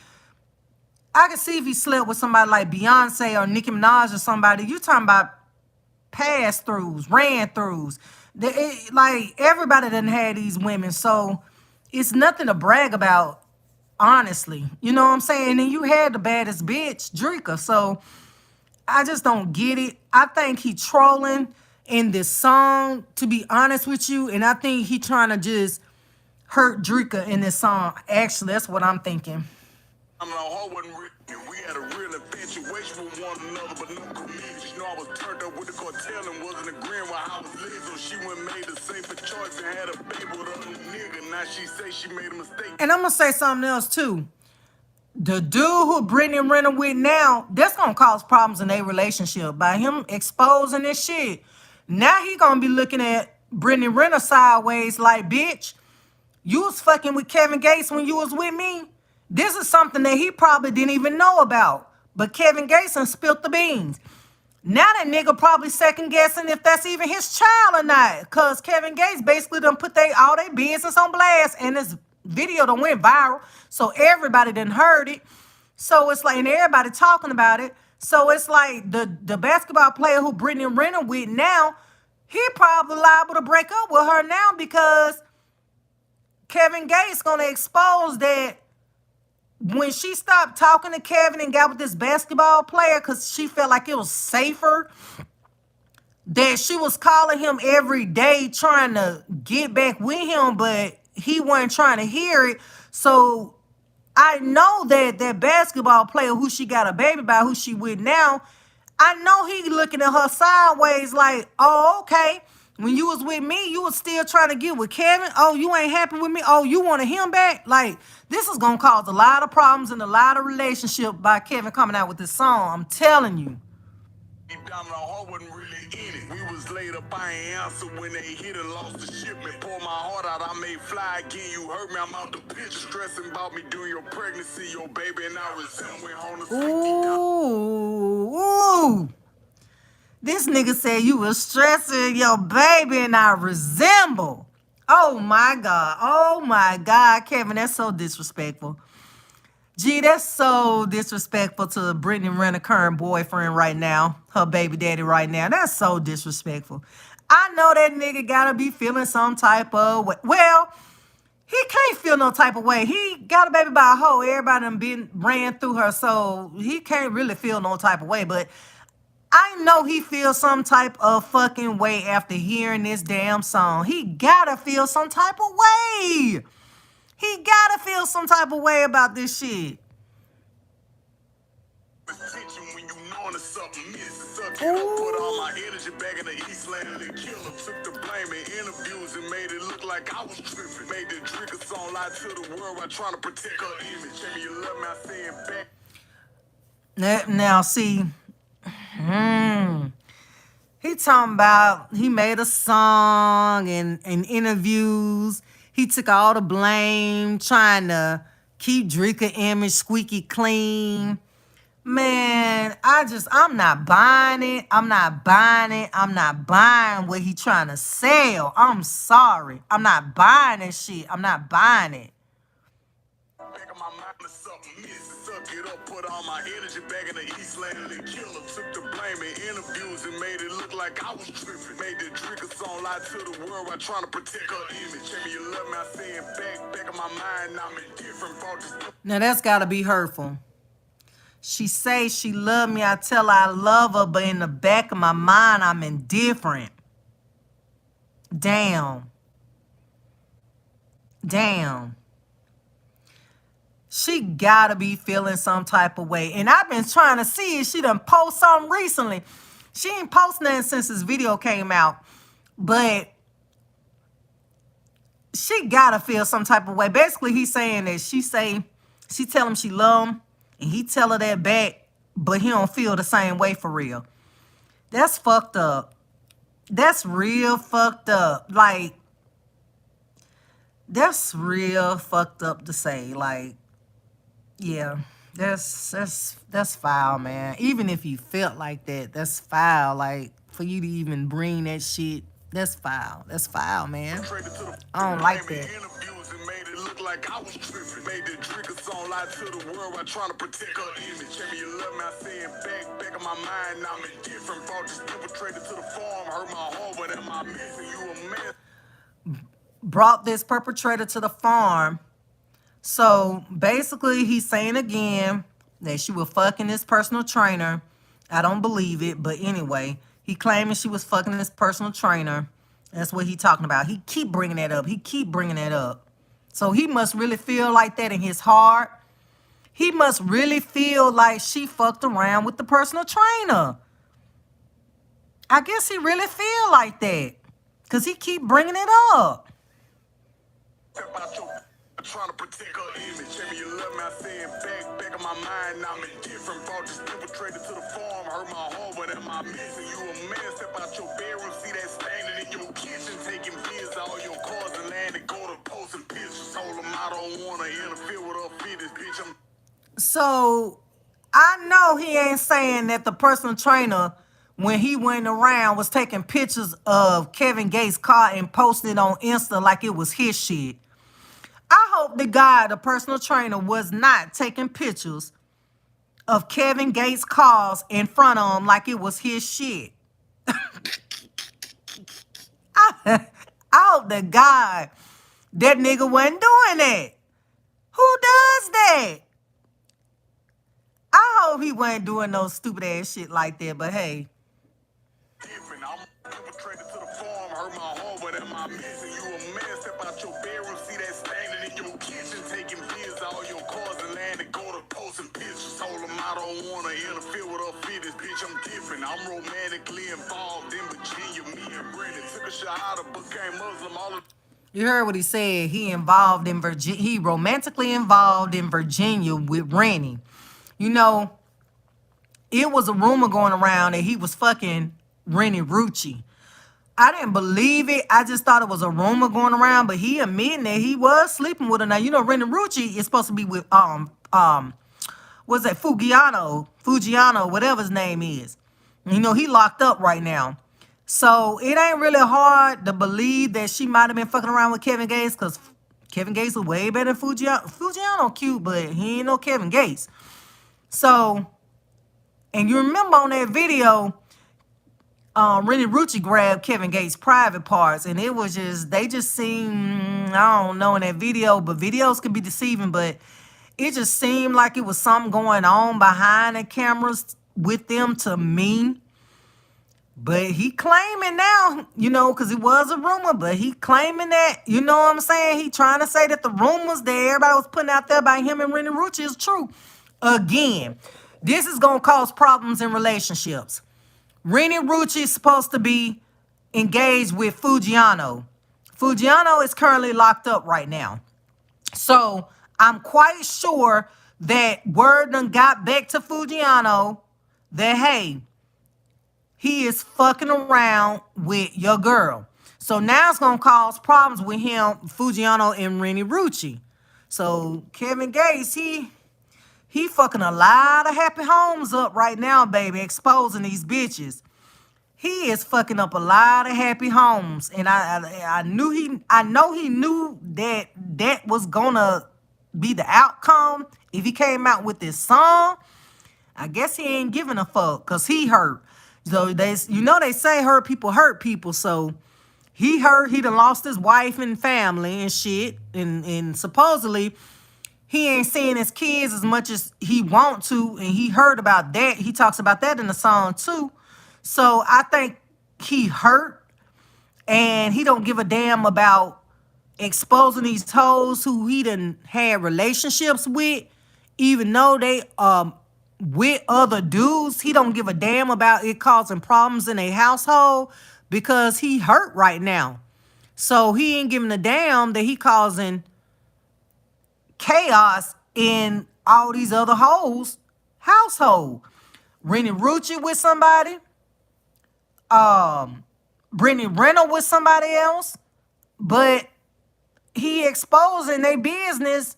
I can see if he slept with somebody like Beyonce or Nicki Minaj or somebody. You talking about pass-throughs, ran-throughs. Like, everybody done had these women. So it's nothing to brag about, honestly. You know what I'm saying? And then you had the baddest bitch, Drika. So I just don't get it. I think he trolling in this song, to be honest with you. And I think he trying to just hurt Drika in this song. Actually, that's what I'm thinking. I'm not hard wasn't real. We had a real infatuation with one another, but no commitment. You know, I was turned up with the cartel and wasn't agreeing with how I was living. So she went and made the safer choice and had a baby with a nigga. Now she say she made a mistake. And I'm gonna say something else too. The dude who Brittany Renner with now, that's gonna cause problems in their relationship by him exposing this shit. Now he gonna be looking at Brittany Renner sideways like, bitch, you was fucking with Kevin Gates when you was with me. This is something that he probably didn't even know about. But Kevin Gates done spilt the beans. Now that nigga probably second guessing if that's even his child or not. Because Kevin Gates basically done put all their business on blast. And this video done went viral. So everybody done heard it. So it's like, and everybody talking about it. So it's like the basketball player who Brittany Renner with now, he probably liable to break up with her now, because Kevin Gates gonna expose that when she stopped talking to Kevin and got with this basketball player because she felt like it was safer, that she was calling him every day trying to get back with him, but he wasn't trying to hear it. So I know that that basketball player who she got a baby by, who she with now, I know he looking at her sideways like, oh, okay. When you was with me, you was still trying to get with Kevin. Oh, you ain't happy with me. Oh, you wanted him back. Like, this is going to cause a lot of problems in a lot of relationship by Kevin coming out with this song. I'm telling you. Deep down in our heart wasn't really in it. We was laid up, I ain't answer when they hit and lost the shipment. Pour my heart out, I made fly again. You hurt me, I'm out the picture. Stressing about me during your pregnancy, your baby, and I resent went home to Ooh. This nigga said you was stressing your baby and I resemble. Oh my God. Oh my God, Kevin, that's so disrespectful. Gee, that's so disrespectful to Brittany Renner current boyfriend right now. Her baby daddy right now. That's so disrespectful. I know that nigga gotta be feeling some type of way. Well, he can't feel no type of way. He got a baby by a hoe. Everybody done been ran through her, so he can't really feel no type of way. But I know he feels some type of fucking way after hearing this damn song. He gotta feel some type of way. He gotta feel some type of way about this shit. Attention when you knowing it's something missing. Suck it up, put all my energy back in the Eastland. The killer took the blame in interviews and made it look like I was tripping. Made the drinker song lie to the world while trying to protect her image. Tell me you love me, I say it back. Now see, he talking about he made a song and interviews. He took all the blame, trying to keep Drika image squeaky clean. Man, I'm not buying it. I'm not buying it. I'm not buying what he trying to sell. I'm sorry. I'm not buying this shit. I'm not buying it. Back of my mind is something missing. Suck it up, put all my energy back in the Eastland. The killer took the blame in interviews and made it look like I was tripping. Made the drinker song lie to the world while trying to protect her image. Tell me you love me, I say it back of my mind, I'm indifferent. Now that's gotta be hurtful. She say she love me, I tell her I love her, but in the back of my mind, I'm indifferent. Damn. Damn. She gotta be feeling some type of way. And I've been trying to see if she done post something recently. She ain't post nothing since this video came out. But she gotta feel some type of way. Basically, he's saying that she tell him she love him, and he tell her that back, but he don't feel the same way for real. That's fucked up. That's real fucked up. Like, that's real fucked up to say. Like, yeah, that's foul, man. Even if you felt like that, that's foul. Like, for you to even bring that shit, that's foul. That's foul, man. I don't like that. Like I was tripping, made the drinker song lie to the world while trying to protect her image. Tell me you love me, I say it back of my mind, I'm indifferent. Brought this perpetrator to the farm, hurt my heart, but am I missing you a man? Brought this perpetrator to the farm. So basically, he's saying again that she was fucking his personal trainer. I don't believe it, but anyway, he claiming she was fucking his personal trainer. That's what he talking about. He keep bringing that up. He keep bringing that up. So he must really feel like that in his heart. He must really feel like she fucked around with the personal trainer. I guess he really feel like that, because he keep bringing it up. Trying to protect her image. Tell me you love me, I say it back of my mind, I'm indifferent. Brought this perpetrator to the farm, hurt my heart, but am I missing you a man? Step out your bedroom, see that standing in your kitchen, taking vids, all your cars and land and go to posting pictures. Told him I don't want to interfere with her fitness, bitch. So I know he ain't saying that the personal trainer, when he went around, was taking pictures of Kevin Gates' car and posting it on Insta like it was his shit. I hope the guy, the personal trainer, was not taking pictures of Kevin Gates' cars in front of him like it was his shit. I hope the guy, that nigga wasn't doing that. Who does that? I hope he wasn't doing no stupid ass shit like that, but hey. I'm perpetrated to the farm, hurt my heart, but am I missing you a man? Step out your bedroom, see that standing in your kitchen, taking vids, all your cars and land and go to posting pictures. Told him I don't want to interfere with her fitness, bitch, I'm different. I'm romantically involved in Virginia, me and Brandon took a shahada, became Muslim, all of. You heard what he said. He involved in Virginia. He romantically involved in Virginia with Rennie. You know, it was a rumor going around that he was fucking Rennie Rucci. I didn't believe it. I just thought it was a rumor going around, but he admitting that he was sleeping with her. Now, you know, Rennie Rucci is supposed to be with what's that, Fugiano, whatever his name is. You know, he locked up right now. So it ain't really hard to believe that she might have been fucking around with Kevin Gates, because Kevin Gates was way better than Fugiano. Fugiano cute, but he ain't no Kevin Gates. So, and you remember on that video, Rennie Rucci grabbed Kevin Gates' private parts, and it was just, they just seemed, I don't know in that video, but videos can be deceiving, but it just seemed like it was something going on behind the cameras with them to me. But he claiming now, you know, because it was a rumor, but he claiming that, you know what I'm saying? He trying to say that the rumors that everybody was putting out there by him and Rennie Rucci is true. Again, this is going to cause problems in relationships. Rennie Rucci is supposed to be engaged with Fujiano. Fujiano is currently locked up right now. So I'm quite sure that word done got back to Fujiano that, hey, he is fucking around with your girl. So now it's going to cause problems with him, Fujiano, and Rennie Rucci. So Kevin Gates, he fucking a lot of happy homes up right now, baby, exposing these bitches. He is fucking up a lot of happy homes, and I know he knew that that was gonna be the outcome if he came out with this song. I guess he ain't giving a fuck because he hurt. So they say hurt people. So he hurt. He done lost his wife and family and shit, and supposedly he ain't seeing his kids as much as he want to, and he heard about that. He talks about that in the song too. So I think he hurt, and he don't give a damn about exposing these hoes who he done had relationships with, even though they with other dudes. He don't give a damn about it causing problems in a household because he hurt right now. So he ain't giving a damn that he causing chaos in all these other hoes' household. Rennie Rucci with somebody, Brittany Renner with somebody else, but he exposing their business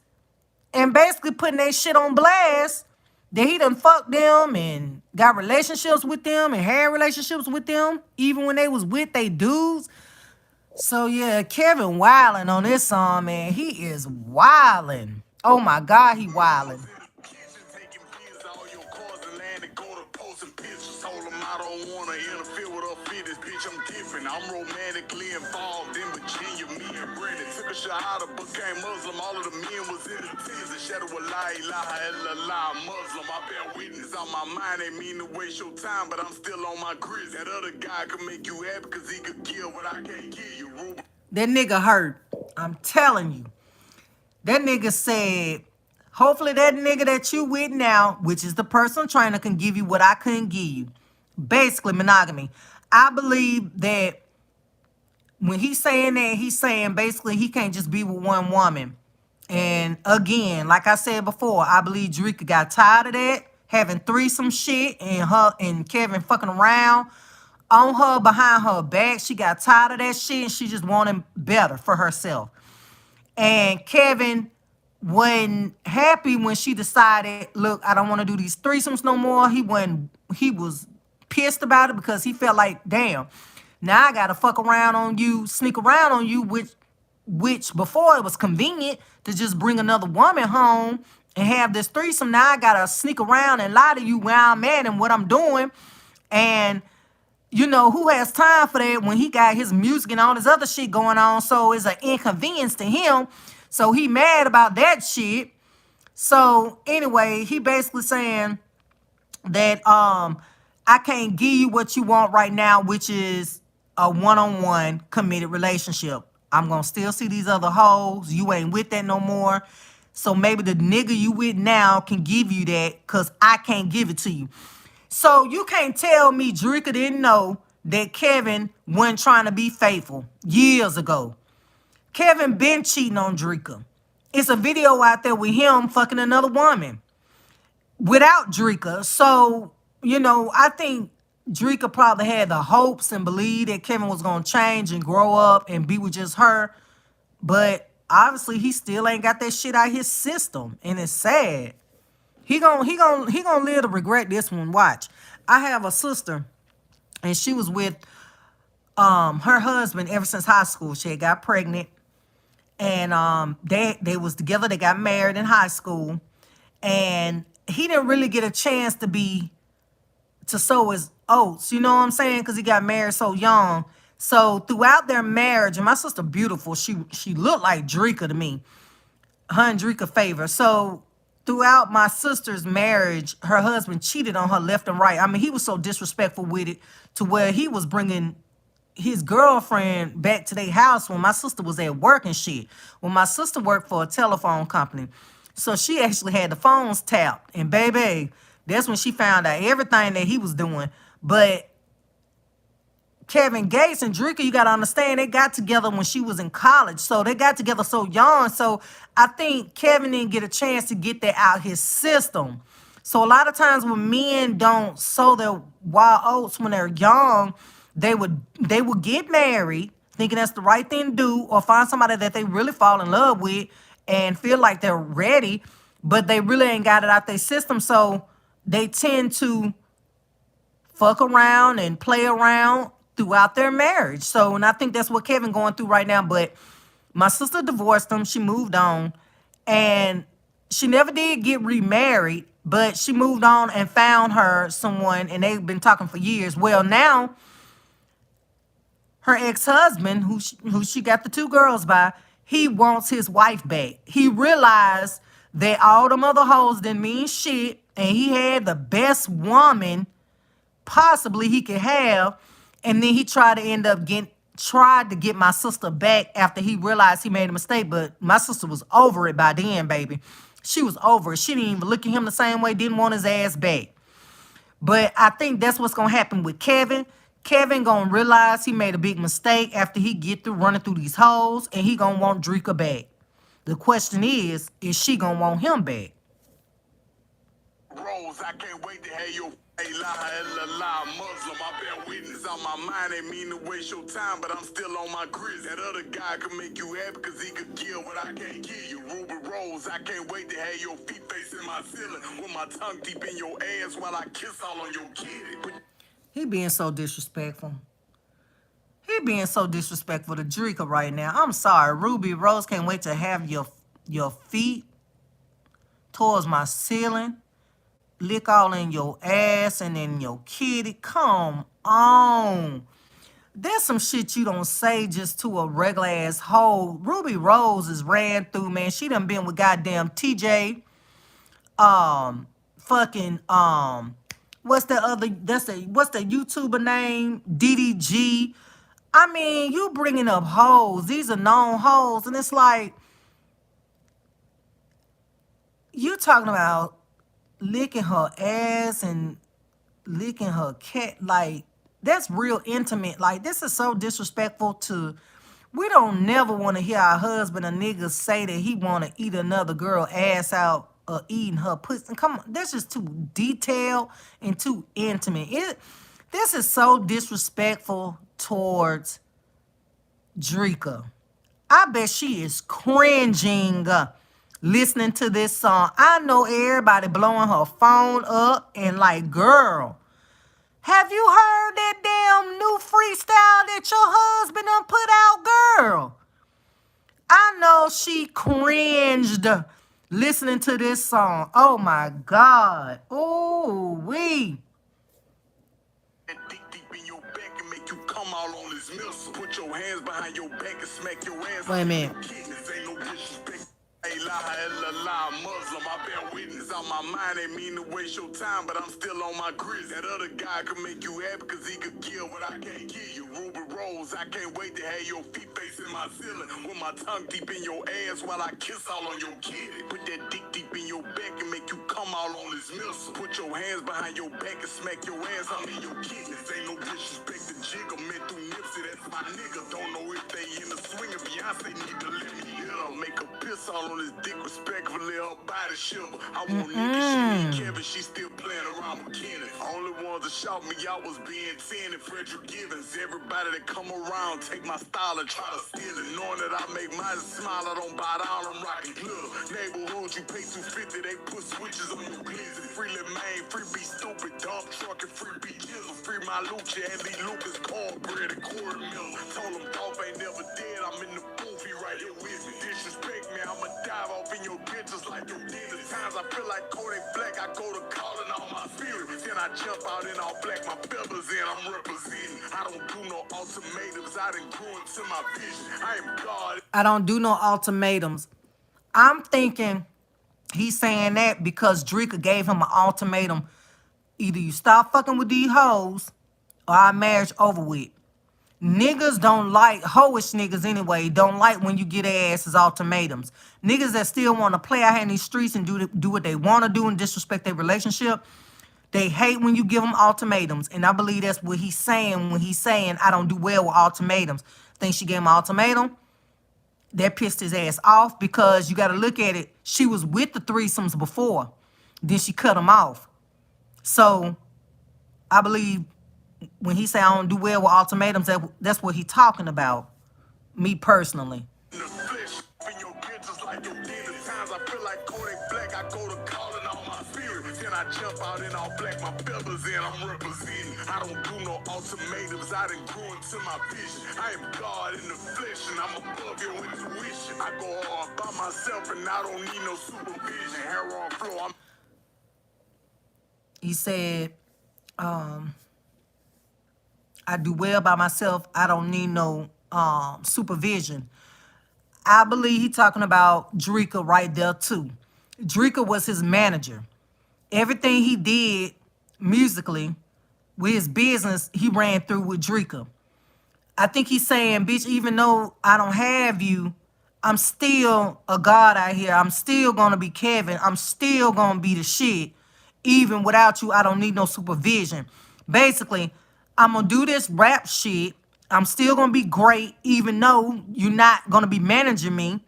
and basically putting their shit on blast that he done fucked them and got relationships with them and had relationships with them even when they was with they dudes. So yeah, Kevin wilding on this song, man. He is wilding. Oh my God, he wilding. Taking pictures of all your cars and land and go to posting pictures. Told him I don't want to interfere with her fitness, bitch. I'm different. I'm romantically involved in Virginia. Me and Brandon took a shahada, became Muslim. All of the men was in the tears. The shadow of la ilaha illallah, Muslim. I bear witness on my mind. Ain't mean to waste your time, but I'm still on my grizz. That other guy could make you happy because he could kill what I can't give you, Ruben. That nigga hurt. I'm telling you. That nigga said, hopefully that nigga that you with now, which is the personal trainer, can give you what I couldn't give you. Basically, monogamy. I believe that when he's saying that, he's saying basically he can't just be with one woman. And again, like I said before, I believe Drika got tired of that, having threesome shit and her and Kevin fucking around on her behind her back. She got tired of that shit and she just wanted better for herself. And Kevin wasn't happy when she decided, look, I don't want to do these threesomes no more. He was pissed about it because he felt like, damn, now I gotta fuck around on you, sneak around on you, which before it was convenient to just bring another woman home and have this threesome. Now I gotta sneak around and lie to you where I'm at and what I'm doing. And you know, who has time for that when he got his music and all this other shit going on? So it's an inconvenience to him. So he mad about that shit. So anyway, he basically saying that I can't give you what you want right now, which is a one-on-one committed relationship. I'm gonna still see these other hoes. You ain't with that no more. So maybe the nigga you with now can give you that because I can't give it to you. So you can't tell me Drika didn't know that Kevin wasn't trying to be faithful years ago. Kevin been cheating on Drika. It's a video out there with him fucking another woman without Drika. So, you know, I think Drika probably had the hopes and believed that Kevin was going to change and grow up and be with just her. But obviously he still ain't got that shit out of his system. And it's sad. He gonna live to regret this one. Watch. I have a sister, and she was with her husband ever since high school. She had got pregnant, and they was together. They got married in high school, and he didn't really get a chance to to sow his oats. You know what I'm saying? Because he got married so young. So throughout their marriage, and my sister beautiful, she looked like Drika to me, her and Drika favor. So throughout my sister's marriage, her husband cheated on her left and right. I mean, he was so disrespectful with it to where he was bringing his girlfriend back to their house when my sister was at work and shit. When my sister worked for a telephone company. So she actually had the phones tapped. And baby, that's when she found out everything that he was doing. But Kevin Gates and Drika, you got to understand, they got together when she was in college. So they got together so young. So I think Kevin didn't get a chance to get that out his system. So a lot of times when men don't sow their wild oats when they're young, they would get married thinking that's the right thing to do, or find somebody that they really fall in love with and feel like they're ready, but they really ain't got it out their system. So they tend to fuck around and play around throughout their marriage. So, and I think that's what Kevin going through right now. But my sister divorced him. She moved on. And she never did get remarried, but she moved on and found her someone, and they've been talking for years. Well, now her ex-husband, who she got the two girls by, he wants his wife back. He realized that all them other hoes didn't mean shit, and he had the best woman possibly he could have. And then he tried to get my sister back after he realized he made a mistake. But my sister was over it by then, baby. She was over it. She didn't even look at him the same way, didn't want his ass back. But I think that's what's going to happen with Kevin. Kevin going to realize he made a big mistake after he get through running through these hoes, and he going to want Drika back. The question is she going to want him back? Rose, I can't wait to have your ilaha illallah Muslim. I bear witness on my mind, ain't mean to waste your time, but I'm still on my grizz. That other guy could make you happy because he could kill what I can't give you. Ruby Rose, I can't wait to have your feet facing my ceiling with my tongue deep in your ass while I kiss all on your kitty. He being so disrespectful. He being so disrespectful to Drika right now. I'm sorry. Ruby Rose, can't wait to have your feet towards my ceiling. Lick all in your ass and in your kitty. Come on. There's some shit you don't say just to a regular ass hoe. Ruby Rose is ran through, man. She done been with goddamn TJ. Fucking, what's the YouTuber name? DDG. I mean, you bringing up hoes. These are known hoes. And it's like, you talking about licking her ass and licking her cat. Like, that's real intimate. Like, this is so disrespectful to... We don't never want to hear our husband or niggas say that he want to eat another girl ass out or eating her pussy. Come on, that's just too detailed and too intimate. This is so disrespectful towards Drika. I bet she is cringing listening to this song. I know everybody blowing her phone up and like, girl, have you heard that damn new freestyle that your husband done put out, girl? I know she cringed listening to this song. Oh my God. Oh, we. Deep in your back and make you come all on this missile. Put your hands behind your back and smack your ass. Wait a minute. This ain't no disrespect. Ilaha illallah Muslim. I bear witness on my mind, ain't mean to waste your time, but I'm still on my grizz. That other guy could make you happy because he could kill what I can't give you. Ruby Rose, I can't wait to have your feet facing my ceiling with my tongue deep in your ass while I kiss all on your kitty. Put that dick deep in your back and make you come all on this missile. Put your hands behind your back and smack your ass on in your kidneys. Ain't no disrespect to Jigga, man through Nipsey, that's my nigga. Don't know if they in the swing of Beyonce need to let me hit her. Make a piss all on his dick respectfully, her body shiver. I want niggas, she need Kevin, she still playing around with Kenny. Only ones that shout me out was being 10 and Frederick Givens. Everybody that come around take my style and try to steal it. Knowing that I make my smile, I don't buy down, I'm rocking glitter. Neighborhood, you pay 250, they put switches on your glizzy. Free Lil Main, free be stupid, dump truck and free be jizzle. Free my Lucha and Lee Lucas, cornbread and quarter mil. Told him Dolph ain't never dead, I'm in the booth, he right here with me. Disrespect me, I'ma dive off in your bitches like you did. The times I feel like Kodak Black, I go to calling on my spirit. Then I jump out in all black, my feathers in, I'm representing. I don't do no ultimatums, I done grew into my vision. I am God. I don't do no ultimatums. I'm thinking he's saying that because Drika gave him an ultimatum. Either you stop fucking with these hoes or our marriage over with. Niggas don't like, hoish niggas anyway, don't like when you get their asses ultimatums. Niggas that still want to play out here in these streets and do what they want to do and disrespect their relationship, they hate when you give them ultimatums. And I believe that's what he's saying when he's saying, I don't do well with ultimatums. Think she gave him an ultimatum? That pissed his ass off because you got to look at it. She was with the threesomes before. Then she cut him off. So I believe when he say I don't do well with ultimatums, that's what he talking about. Me personally. In the flesh, in your bitches like your demon times. I feel like Kodak Black, I go to calling on my spirit. Then I jump out in all black, my feathers in, I'm representing. I don't do no ultimatums, I done grew into my vision. I am God in the flesh, and I'm above your intuition. I go hard by myself, and I don't need no supervision. Hair on floor, I'm... He said, I do well by myself. I don't need no supervision. I believe he talking about Drika right there too. Drika was his manager. Everything he did musically with his business, he ran through with Drika. I think he's saying, bitch, even though I don't have you, I'm still a god out here. I'm still going to be Kevin. I'm still going to be the shit. Even without you, I don't need no supervision. Basically, I'm going to do this rap shit. I'm still going to be great, even though you're not going to be managing me.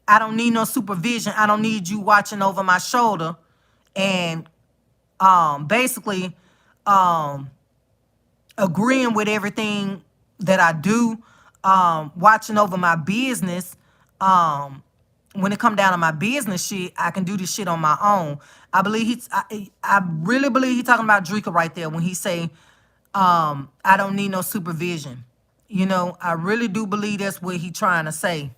I don't need no supervision. I don't need you watching over my shoulder. And basically agreeing with everything that I do, watching over my business. When it come down to my business shit, I can do this shit on my own. I believe I really believe he's talking about Drika right there when he say, I don't need no supervision. You know, I really do believe that's what he trying to say.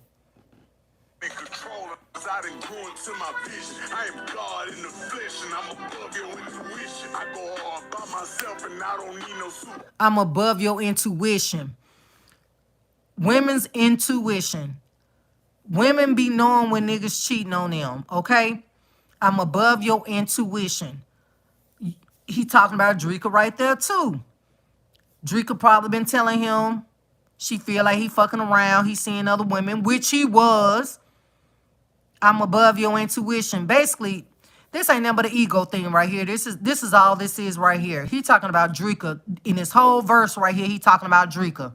in control, cause I done grew into my vision. I am God in the flesh, and I'm above your intuition. I go hard by myself, and I don't need no super. I'm above your intuition. Women's intuition. Women be knowing when niggas cheating on them, okay? I'm above your intuition. He talking about Drika right there too. Drika probably been telling him she feel like he fucking around. He seeing other women, which he was. I'm above your intuition. Basically, this ain't nothing but an ego thing right here. This is all this is right here. He talking about Drika. In this whole verse right here, he talking about Drika.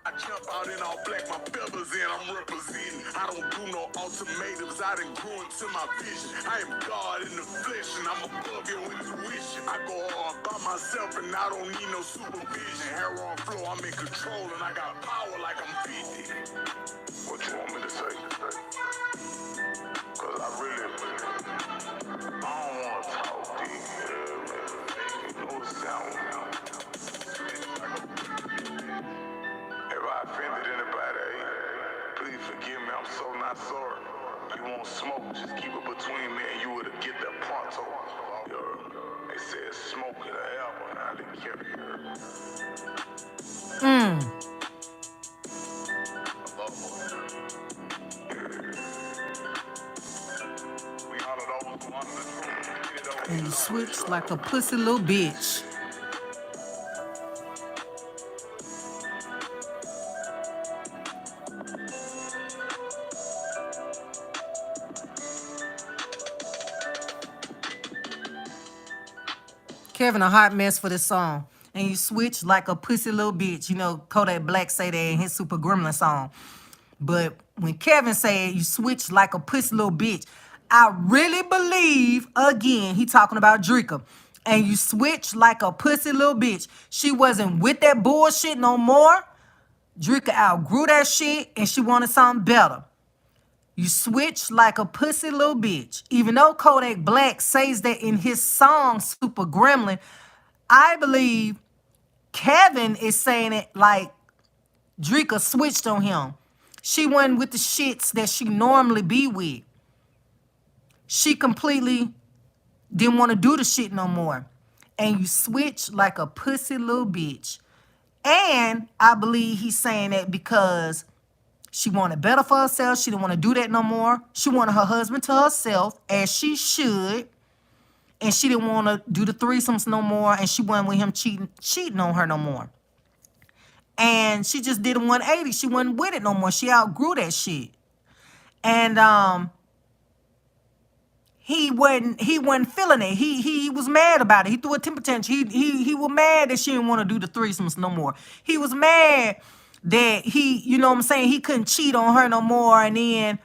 I jump out in all black, my feathers in, I'm representing. I don't do no ultimatums, I done grew into my vision. I am God in the flesh, and I'm above your intuition. I go hard by myself, and I don't need no supervision. Hair on floor, I'm in control, and I got power like I'm 50. What you want me to say? Cause I don't want to talk to you. You know it sound. If I offended anybody, please forgive me. I'm so not sorry. You won't smoke, just keep it between me and you would get that pronto. They said smoke in the air, but I didn't care. And you switch like a pussy little bitch. Kevin a hot mess for this song. And you switch like a pussy little bitch. You know, Kodak Black say that in his Super Gremlin song. But when Kevin said you switch like a pussy little bitch, I really believe, again, he talking about Drika. And you switch like a pussy little bitch. She wasn't with that bullshit no more. Drika outgrew that shit and she wanted something better. You switch like a pussy little bitch. Even though Kodak Black says that in his song, Super Gremlin, I believe Kevin is saying it like Drika switched on him. She wasn't with the shits that she normally be with. She completely didn't want to do the shit no more. And you switch like a pussy little bitch. And I believe he's saying that because she wanted better for herself. She didn't want to do that no more. She wanted her husband to herself, as she should. And she didn't want to do the threesomes no more. And she wasn't with him cheating on her no more. And she just did a 180. She wasn't with it no more. She outgrew that shit. And he wasn't feeling it. He was mad about it. He threw a temper tantrum. He was mad that she didn't want to do the threesomes no more. He was mad that you know what I'm saying, he couldn't cheat on her no more and then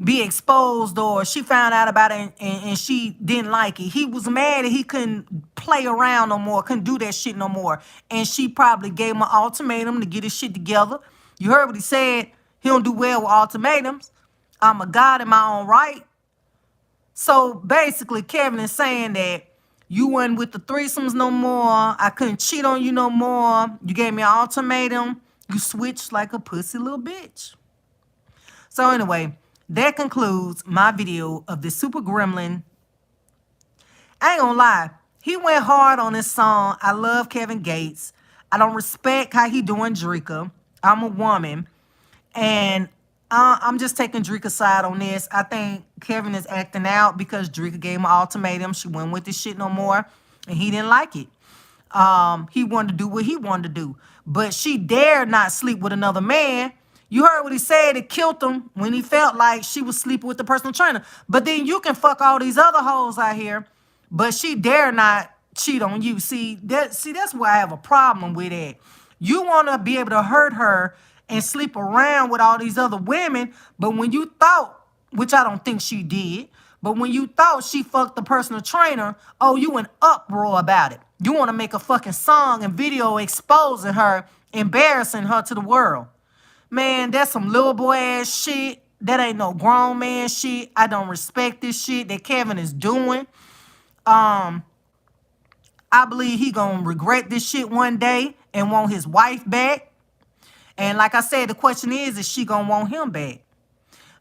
be exposed, or she found out about it and she didn't like it. He was mad that he couldn't play around no more, couldn't do that shit no more. And she probably gave him an ultimatum to get his shit together. You heard what he said. He don't do well with ultimatums. I'm a god in my own right. So basically, Kevin is saying that you wasn't with the threesomes no more. I couldn't cheat on you no more. You gave me an ultimatum. You switched like a pussy little bitch. So anyway, that concludes my video of the Super Gremlin. I ain't gonna lie. He went hard on this song. I love Kevin Gates. I don't respect how he doing Drika. I'm a woman. And I'm just taking Drika's side on this. I think Kevin is acting out because Drika gave him an ultimatum. She went with this shit no more. And he didn't like it. He wanted to do what he wanted to do. But she dared not sleep with another man. You heard what he said. It killed him when he felt like she was sleeping with the personal trainer. But then you can fuck all these other hoes out here. But she dare not cheat on you. See, that's why I have a problem with it. You want to be able to hurt her and sleep around with all these other women. But when you thought, which I don't think she did, but when you thought she fucked the personal trainer, oh, you in uproar about it. You want to make a fucking song and video exposing her, embarrassing her to the world. Man, that's some little boy ass shit. That ain't no grown man shit. I don't respect this shit that Kevin is doing. I believe he gonna regret this shit one day and want his wife back. And like I said, the question is she gonna want him back?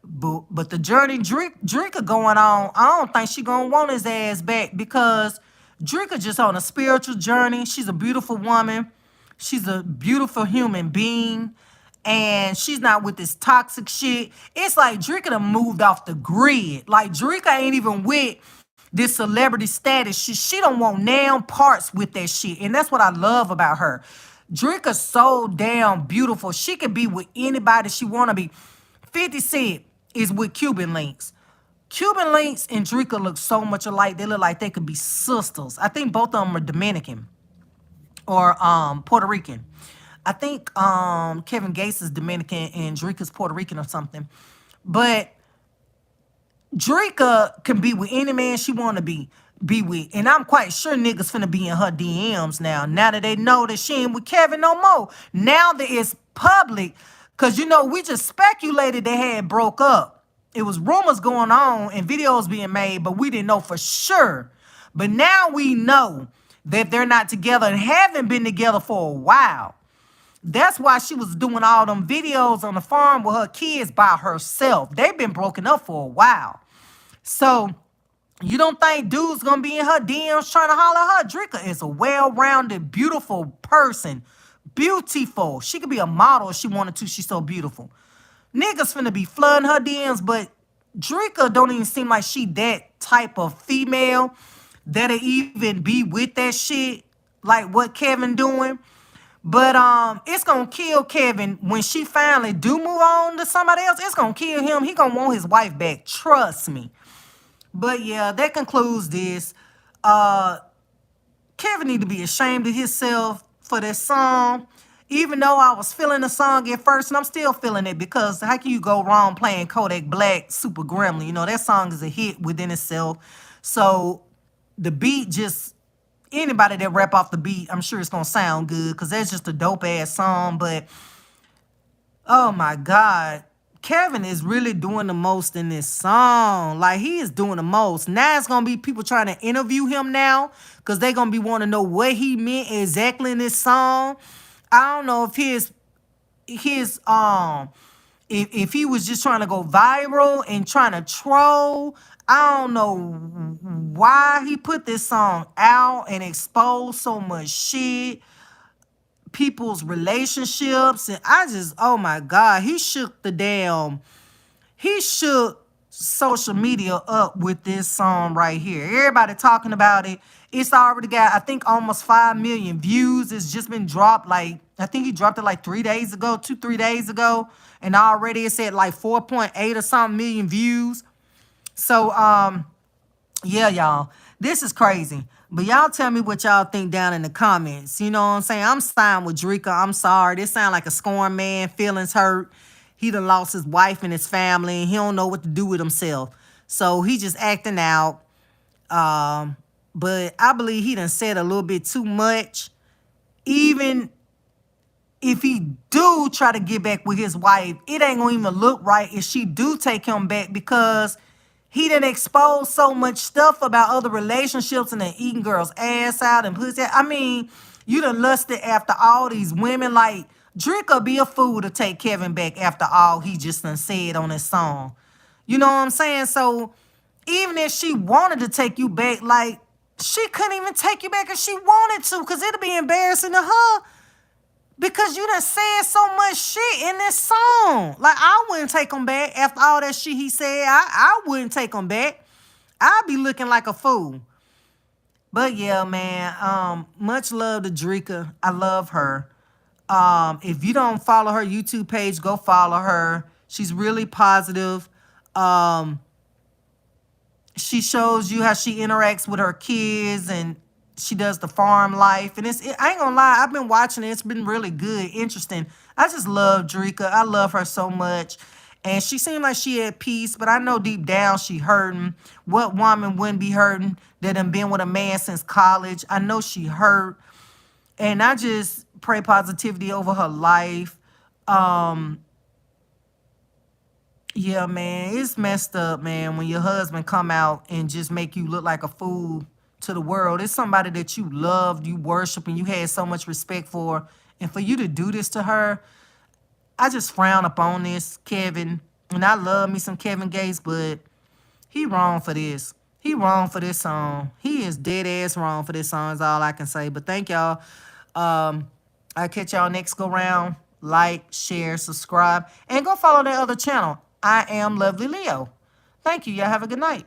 But the journey Drika going on, I don't think she gonna want his ass back because Drika just on a spiritual journey. She's a beautiful woman. She's a beautiful human being. And she's not with this toxic shit. It's like Drika done moved off the grid. Like Drika ain't even with this celebrity status. She don't want damn parts with that shit. And that's what I love about her. Drika's so damn beautiful. She could be with anybody she want to be. 50 Cent is with Cuban Links. Cuban Links and Drika look so much alike. They look like they could be sisters. I think both of them are Dominican or Puerto Rican. I think Kevin Gates is Dominican and Drika's Puerto Rican or something. But Drika can be with any man she want to be with. And I'm quite sure niggas finna be in her DMs now. Now that they know that she ain't with Kevin no more. Now that it's public. Because, you know, we just speculated they had broke up. It was rumors going on and videos being made, but we didn't know for sure. But now we know that they're not together and haven't been together for a while. That's why she was doing all them videos on the farm with her kids by herself. They've been broken up for a while. So you don't think dude's going to be in her DMs trying to holler at her? Drika is a well-rounded, beautiful person. Beautiful. She could be a model if she wanted to. She's so beautiful. Niggas finna be flooding her DMs, but Drika don't even seem like she that type of female that'll even be with that shit like what Kevin doing. But it's gonna kill Kevin when she finally do move on to somebody else. It's gonna kill him. He gonna want his wife back. Trust me. But yeah, that concludes this. Kevin need to be ashamed of himself for this song. Even though I was feeling the song at first, and I'm still feeling it, because how can you go wrong playing Kodak Black, Super Gremlin? You know, that song is a hit within itself. So the beat just, anybody that rap off the beat, I'm sure it's going to sound good, because that's just a dope-ass song. But, oh my God, Kevin is really doing the most in this song. Like, he is doing the most. Now it's going to be people trying to interview him now, because they're going to be wanting to know what he meant exactly in this song. I don't know if his if he was just trying to go viral and trying to troll, I don't know why he put this song out and exposed so much shit, people's relationships, and I just, oh my God, he shook social media up with this song right here. Everybody talking about it. It's already got, I think, almost 5 million views. It's just been dropped, like, I think he dropped it like 3 days ago, 3 days ago. And already it's at like 4.8 or something million views. So, yeah, y'all, this is crazy. But y'all tell me what y'all think down in the comments. You know what I'm saying? I'm signed with Drika. I'm sorry. This sound like a scorned man, feelings hurt. He done lost his wife and his family, and he don't know what to do with himself. So he just acting out. But I believe he done said a little bit too much. Even if he do try to get back with his wife, it ain't gonna even look right if she do take him back, because he done exposed so much stuff about other relationships and then eating girls' ass out and pussy. I mean, you done lusted after all these women. Like, Drake be a fool to take Kevin back after all he just done said on his song. You know what I'm saying? So even if she wanted to take you back, like, she couldn't even take you back if she wanted to, because it'll be embarrassing to her. Because you done said so much shit in this song. Like, I wouldn't take him back after all that shit he said. I wouldn't take him back. I'd be looking like a fool. But yeah, man. Much love to Drika. I love her. If you don't follow her YouTube page, go follow her. She's really positive. She shows you how she interacts with her kids, and she does the farm life. And I ain't gonna lie, I've been watching it. It's been really good, interesting. I just love Drika. I love her so much. And she seemed like she had peace, but I know deep down she hurting. What woman wouldn't be hurting that done been with a man since college? I know she hurt. And I just pray positivity over her life. Yeah, man, it's messed up, man, when your husband come out and just make you look like a fool to the world. It's somebody that you loved, you worship, and you had so much respect for. And for you to do this to her, I just frown upon this, Kevin. And I love me some Kevin Gates, but he wrong for this. He wrong for this song. He is dead ass wrong for this song is all I can say. But thank y'all. I'll catch y'all next go round. Like, share, subscribe, and go follow that other channel. I am Lovely Leo. Thank you. Y'all have a good night.